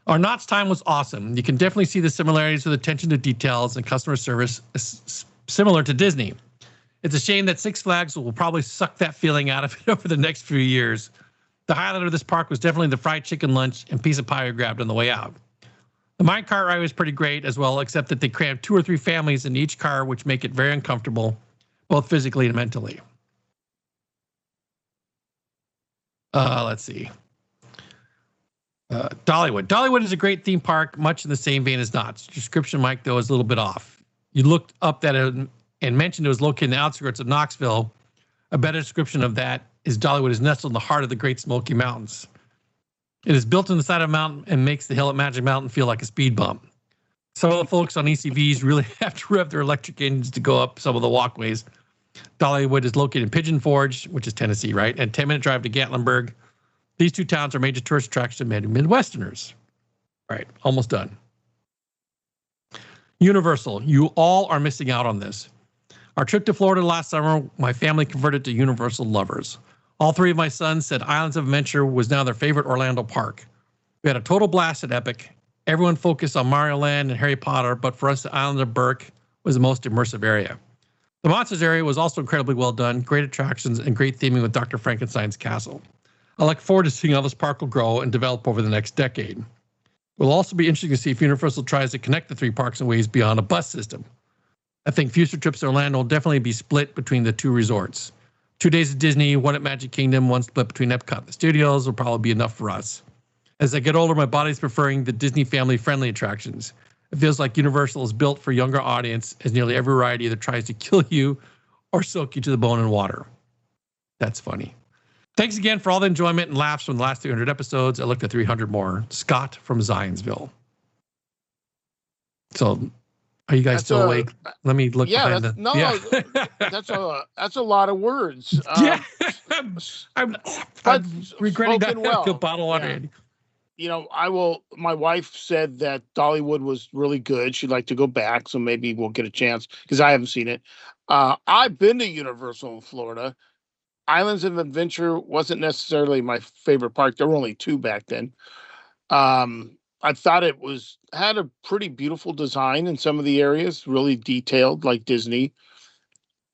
Our Knott's time was awesome. You can definitely see the similarities with attention to details and customer service similar to Disney. It's a shame that Six Flags will probably suck that feeling out of it over the next few years. The highlight of this park was definitely the fried chicken lunch and piece of pie we grabbed on the way out. The minecart ride was pretty great as well, except that they crammed 2 or 3 families in each car, which make it very uncomfortable, both physically and mentally. Let's see. Dollywood. Dollywood is a great theme park, much in the same vein as Knott's. Description, Mike, though, is a little bit off. You looked up that and mentioned it was located in the outskirts of Knoxville. A better description of that is Dollywood is nestled in the heart of the Great Smoky Mountains. It is built in the side of a mountain and makes the hill at Magic Mountain feel like a speed bump. Some of the folks on ECVs really have to rev their electric engines to go up some of the walkways. Dollywood is located in Pigeon Forge, which is Tennessee, right? And 10-minute drive to Gatlinburg. These 2 towns are major tourist attractions to many Midwesterners. All right, almost done. Universal. You all are missing out on this. Our trip to Florida last summer, my family converted to Universal lovers. All 3 of my sons said Islands of Adventure was now their favorite Orlando park. We had a total blast at Epic. Everyone focused on Mario Land and Harry Potter, but for us, the Island of Berk was the most immersive area. The Monsters area was also incredibly well done, great attractions, and great theming with Dr. Frankenstein's castle. I look forward to seeing how this park will grow and develop over the next decade. It will also be interesting to see if Universal tries to connect the 3 parks in ways beyond a bus system. I think future trips to Orlando will definitely be split between the 2 resorts. 2 days at Disney, 1 at Magic Kingdom, 1 split between Epcot and the studios will probably be enough for us. As I get older, my body's preferring the Disney family-friendly attractions. It feels like Universal is built for a younger audience, as nearly every ride either tries to kill you or soak you to the bone in water. That's funny. Thanks again for all the enjoyment and laughs from the last 300 episodes. I looked at 300 more. Scott from Zionsville. So, are you guys still awake? Let me look behind that's a lot of words. I'm regretting that. Well. Bottle water. My wife said that Dollywood was really good. She'd like to go back, so maybe we'll get a chance because I haven't seen it. I've been to Universal in Florida. Islands of Adventure wasn't necessarily my favorite park. There were only two back then. I thought had a pretty beautiful design in some of the areas, really detailed like Disney,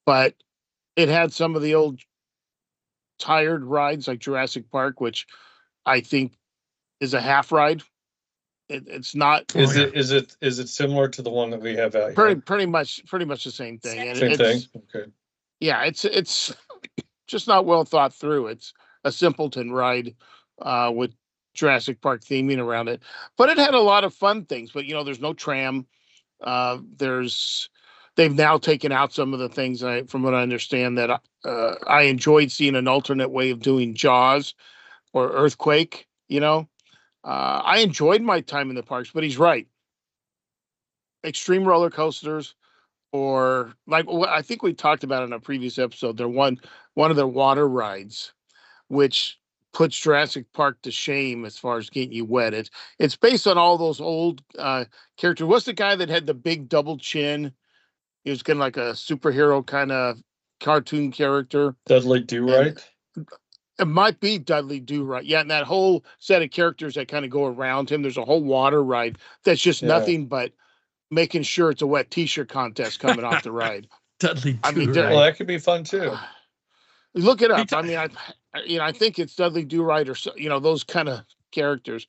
but it had some of the old tired rides like Jurassic Park, which I think is a half ride. It's not. Is it similar to the one that we have out pretty here? pretty much the same thing. And Same thing. Okay. Yeah, it's just not well thought through. It's a simpleton ride with Jurassic Park theming around it, but it had a lot of fun things. But there's no tram. They've now taken out some of the things. From what I understand, that I enjoyed seeing an alternate way of doing Jaws or Earthquake. I enjoyed my time in the parks, but he's right. Extreme roller coasters, or like I think we talked about in a previous episode, they're one of their water rides, which puts Jurassic Park to shame as far as getting you wet. It's based on all those old characters. What's the guy that had the big double chin? He was kind of like a superhero kind of cartoon character. Dudley Do-Right? It might be Dudley Do-Right. Yeah, and that whole set of characters that kind of go around him. There's a whole water ride that's just nothing but making sure it's a wet T-shirt contest coming off the ride. Dudley Do-Right. Well, that could be fun too. Look it up. I mean, I think it's Dudley Do-Right or those kind of characters.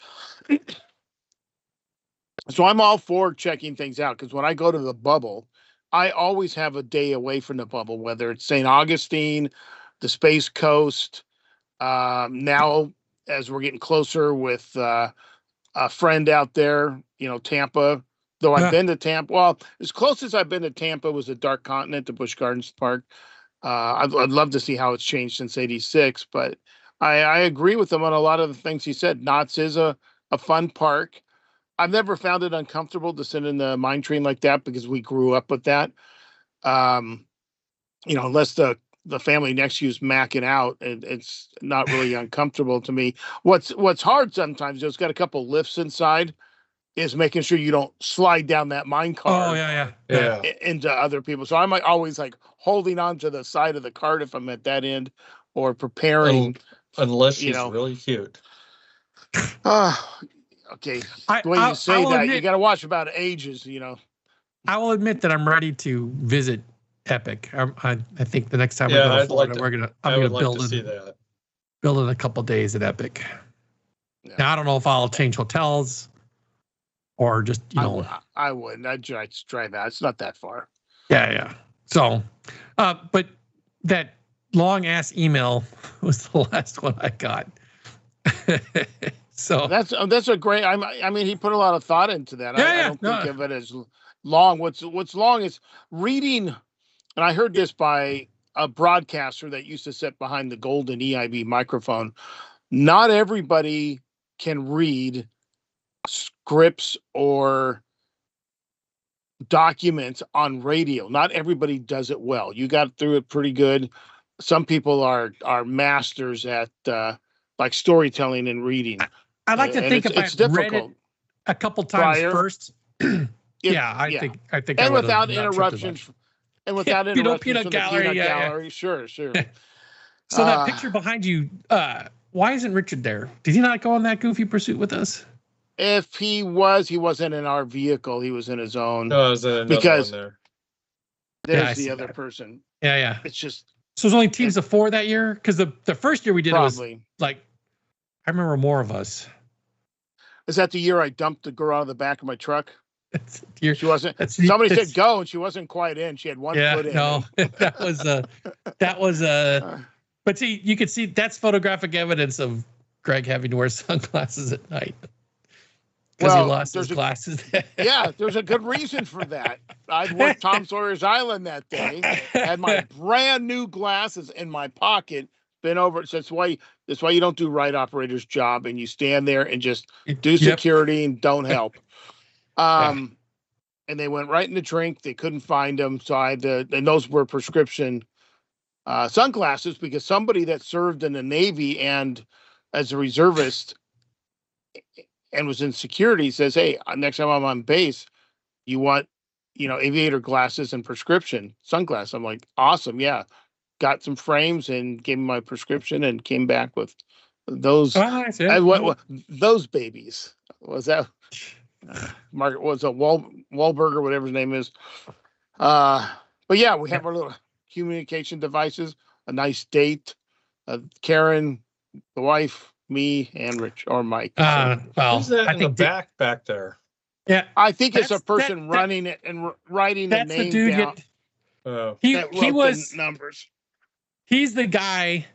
So I'm all for checking things out because when I go to the bubble, I always have a day away from the bubble, whether it's St. Augustine, the Space Coast. Now, as we're getting closer with a friend out there, Tampa. Though I've been to Tampa. Well, as close as I've been to Tampa was the Dark Continent, the Busch Gardens Park. I'd love to see how it's changed since '86, but I agree with him on a lot of the things he said. Knott's is a fun park. I've never found it uncomfortable to sit in the mine train like that because we grew up with that. Unless the family next to you is macking out, it's not really uncomfortable to me. What's hard sometimes, it's got a couple lifts inside, is making sure you don't slide down that mine car. Oh, yeah. Into other people. So I'm always like holding on to the side of the cart if I'm at that end or preparing. Unless she's really cute. Okay. When you say that, you got to watch about ages, I will admit that I'm ready to visit Epic. I think the next time we go to Florida, I'm gonna build in a couple days at Epic. Yeah. Now I don't know if I'll change hotels or just I wouldn't. I'd drive out. It's not that far. Yeah. So, but that long ass email was the last one I got. So that's a great. I mean, he put a lot of thought into that. I don't think of it as long. What's long is reading. And I heard this by a broadcaster that used to sit behind the golden EIB microphone. Not everybody can read scripts or documents on radio. Not everybody does it well. You got through it pretty good. Some people are masters at like storytelling and reading. I like to think if I read it a couple times first. I think. And without interruptions. And without interruptions peanut gallery, gallery. Sure. So that picture behind you, why isn't Richard there? Did he not go on that goofy pursuit with us? If he wasn't in our vehicle. He was in his own. No, was another because one there. There's the other person. Yeah. It's just. So it was only teams of 4 that year? Because the first year we did probably. It was like, I remember more of us. Is that the year I dumped the girl out of the back of my truck? She wasn't. Somebody said go, and she wasn't quite in. She had one foot in. No, that was But see, you could see that's photographic evidence of Greg having to wear sunglasses at night because he lost his glasses. Yeah, there's a good reason for that. I'd worked Tom Sawyer's Island that day. Had my brand new glasses in my pocket. Been over. So that's why you don't do ride operator's job, and you stand there and just do security and don't help. And they went right in the drink. They couldn't find them. So I had to, and those were prescription sunglasses because somebody that served in the Navy and as a reservist and was in security, says, "Hey, next time I'm on base, you want, aviator glasses and prescription sunglasses." I'm like, "Awesome, yeah." Got some frames and gave me my prescription and came back with those. Oh, nice, yeah. What those babies was that? Margaret was a Wahlberger, whatever his name is. But yeah, we have our little communication devices. A nice date. Karen, the wife, me, and Rich or Mike. Who's that in the back there? Yeah, I think it's a person running it and writing the name down. He was the numbers. He's the guy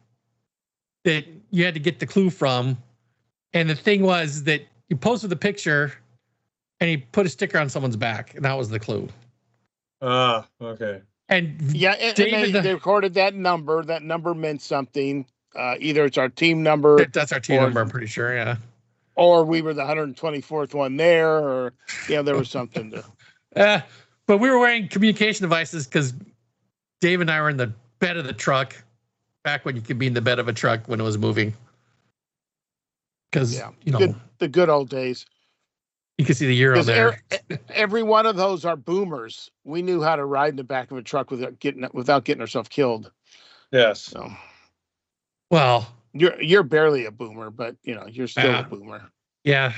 that you had to get the clue from, and the thing was that you posted the picture, and he put a sticker on someone's back, and that was the clue. Okay. And yeah, and they recorded that number. That number meant something. Either it's our team number. That's our team number, I'm pretty sure, yeah. Or we were the 124th one there, or there was something to. But we were wearing communication devices because Dave and I were in the bed of the truck back when you could be in the bed of a truck when it was moving. Because the good old days. You can see the Euro there. Every one of those are boomers. We knew how to ride in the back of a truck without getting ourselves killed. Yes. So, well, you're barely a boomer, but you're still a boomer. Yeah,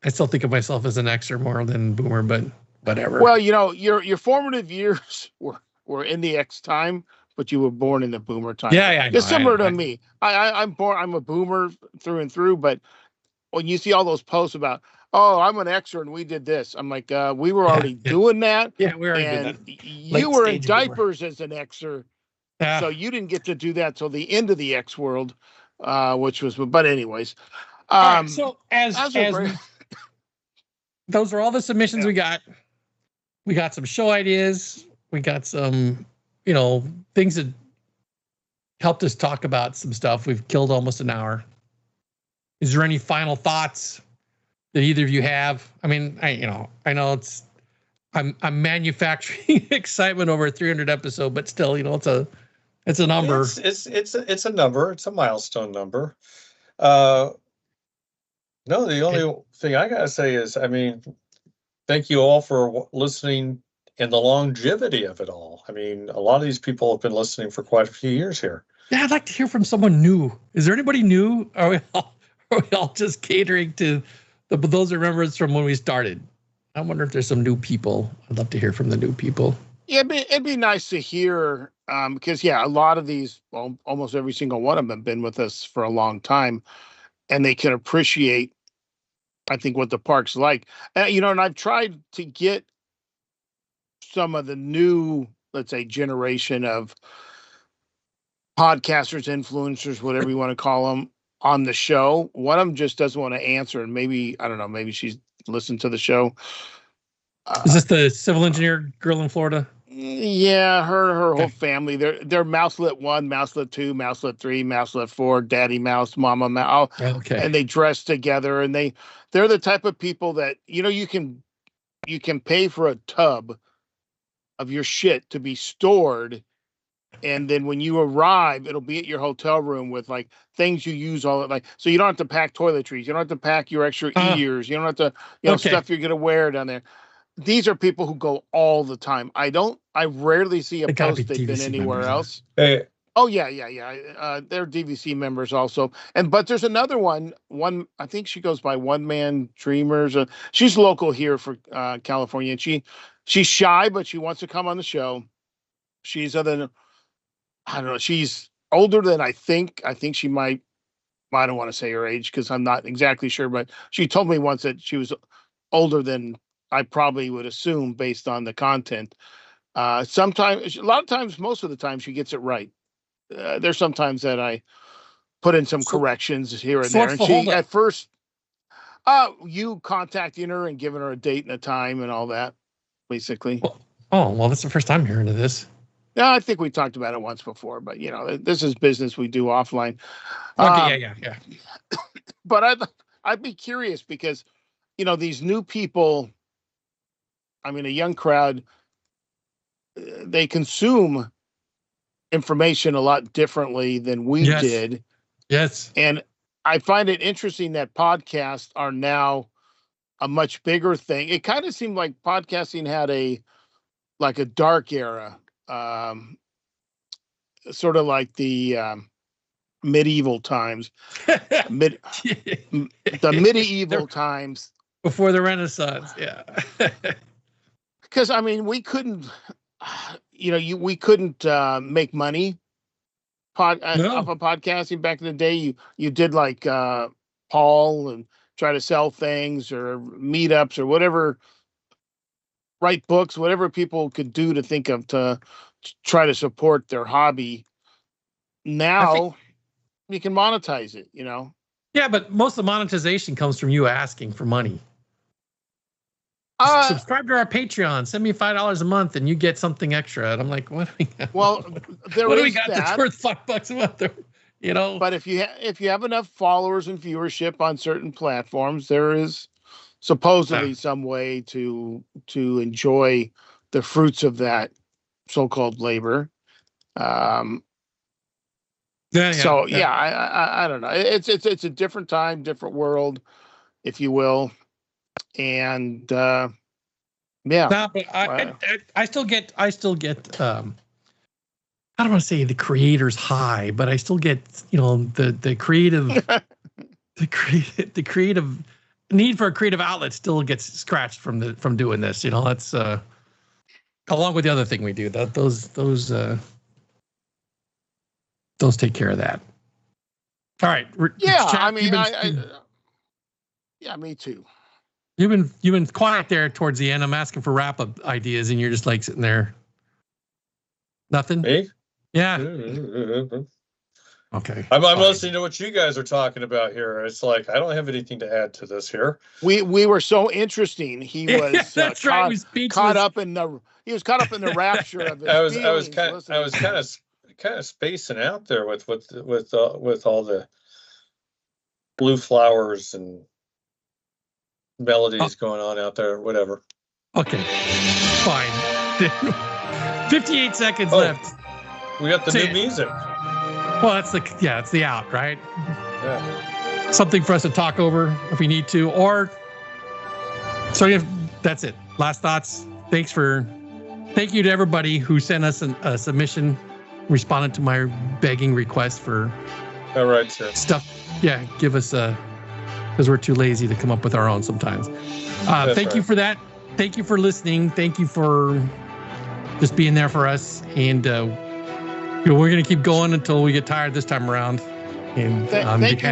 I still think of myself as an Xer more than boomer, but whatever. Well, your formative years were in the X time, but you were born in the boomer time. Yeah. It's similar to me. I'm a boomer through and through, but when you see all those posts about, "Oh, I'm an Xer and we did this," I'm like, we were already doing that. Yeah, we already did that. You were in diapers as an Xer, so you didn't get to do that till the end of the X world, which was. But anyways, right, so as those are all the submissions we got. We got some show ideas. We got some, things that helped us talk about some stuff. We've killed almost an hour. Is there any final thoughts that either of you have? I mean, I know I'm manufacturing excitement over a 300 episode, but still, it's a number. It's a number. It's a milestone number. No, the only thing I gotta say is, thank you all for listening and the longevity of it all. A lot of these people have been listening for quite a few years here. Yeah, I'd like to hear from someone new. Is there anybody new? Are we all just catering to those remembrance from when we started? I wonder if there's some new people. I'd love to hear from the new people. Yeah, it'd be nice to hear, because a lot of these, well, almost every single one of them have been with us for a long time, and they can appreciate, I think, what the park's like. And I've tried to get some of the new, let's say, generation of podcasters, influencers, whatever you want to call them, on the show. One of them just doesn't want to answer, and maybe, I don't know, maybe she's listened to the show. Is this the civil engineer girl in Florida? Yeah, her whole family. They're Mouselet 1, Mouselet 2, Mouselet 3, Mouselet 4, Daddy Mouse, Mama Mouse. Okay. And they dress together, and they're the type of people that you can pay for a tub of your shit to be stored, and then when you arrive, it'll be at your hotel room with like things you use so you don't have to pack toiletries, you don't have to pack your extra ears, you don't have to stuff you're gonna wear down there. These are people who go all the time. I rarely see a post they've been anywhere else. Hey. Oh yeah. They're DVC members also. But there's another one, I think she goes by One Man Dreamers. She's local here for California. And she's shy, but she wants to come on the show. She's I don't know, she's older than I think. I think she might, I don't want to say her age because I'm not exactly sure, but she told me once that she was older than I probably would assume based on the content. Sometimes, a lot of times, most of the time, she gets it right. There's sometimes that I put in some corrections here and there. And she, at first, you contacting her and giving her a date and a time and all that, basically. Well, that's the first time hearing of this. Yeah, I think we talked about it once before, but this is business we do offline. Okay, yeah. But I'd be curious because, these new people, a young crowd, they consume information a lot differently than we did. Yes. And I find it interesting that podcasts are now a much bigger thing. It kind of seemed like podcasting had a dark era, sort of like the medieval times, the medieval times before the Renaissance. Yeah. Because I mean, we couldn't, we couldn't make money off of podcasting back in the day. You did like Paul and try to sell things or meetups or whatever, write books, whatever people could do to think of to try to support their hobby. Now you can monetize it, Yeah, but most of the monetization comes from you asking for money. Subscribe to our Patreon. Send me $5 a month, and you get something extra. And I'm like, what do we got? Well, what do we got that's worth $5 a month? But if you have enough followers and viewership on certain platforms, there is supposedly some way to enjoy the fruits of that so-called labor. I don't know. It's a different time, different world, if you will. And but I still get I don't want to say the creator's high, but I still get the creative the creative need for a creative outlet still gets scratched from doing this. That's along with the other thing we do. Those take care of that. All right. Yeah, me too. You've been quiet there towards the end. I'm asking for wrap-up ideas, and you're just like sitting there. Nothing? Me? Yeah. Okay. I'm listening to what you guys are talking about here. It's like I don't have anything to add to this here. We were so interesting. He was caught up in the rapture of his I was kind of spacing out there with all the blue flowers and melodies going on out there, whatever. Okay, fine. 58 seconds left. We got the new music. Well, it's the out, right? Yeah. Something for us to talk over if we need to, or that's it. Last thoughts. Thank you to everybody who sent us a submission, responded to my begging request for stuff. Yeah, give us because we're too lazy to come up with our own sometimes. Thank you for that. Thank you for listening. Thank you for just being there for us. And we're going to keep going until we get tired this time around. And thank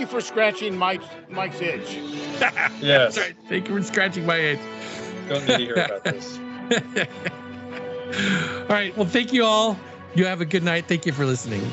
you for scratching Mike's itch. Yes. That's right. Thank you for scratching my itch. Don't need to hear about this. All right. Well, thank you all. You have a good night. Thank you for listening.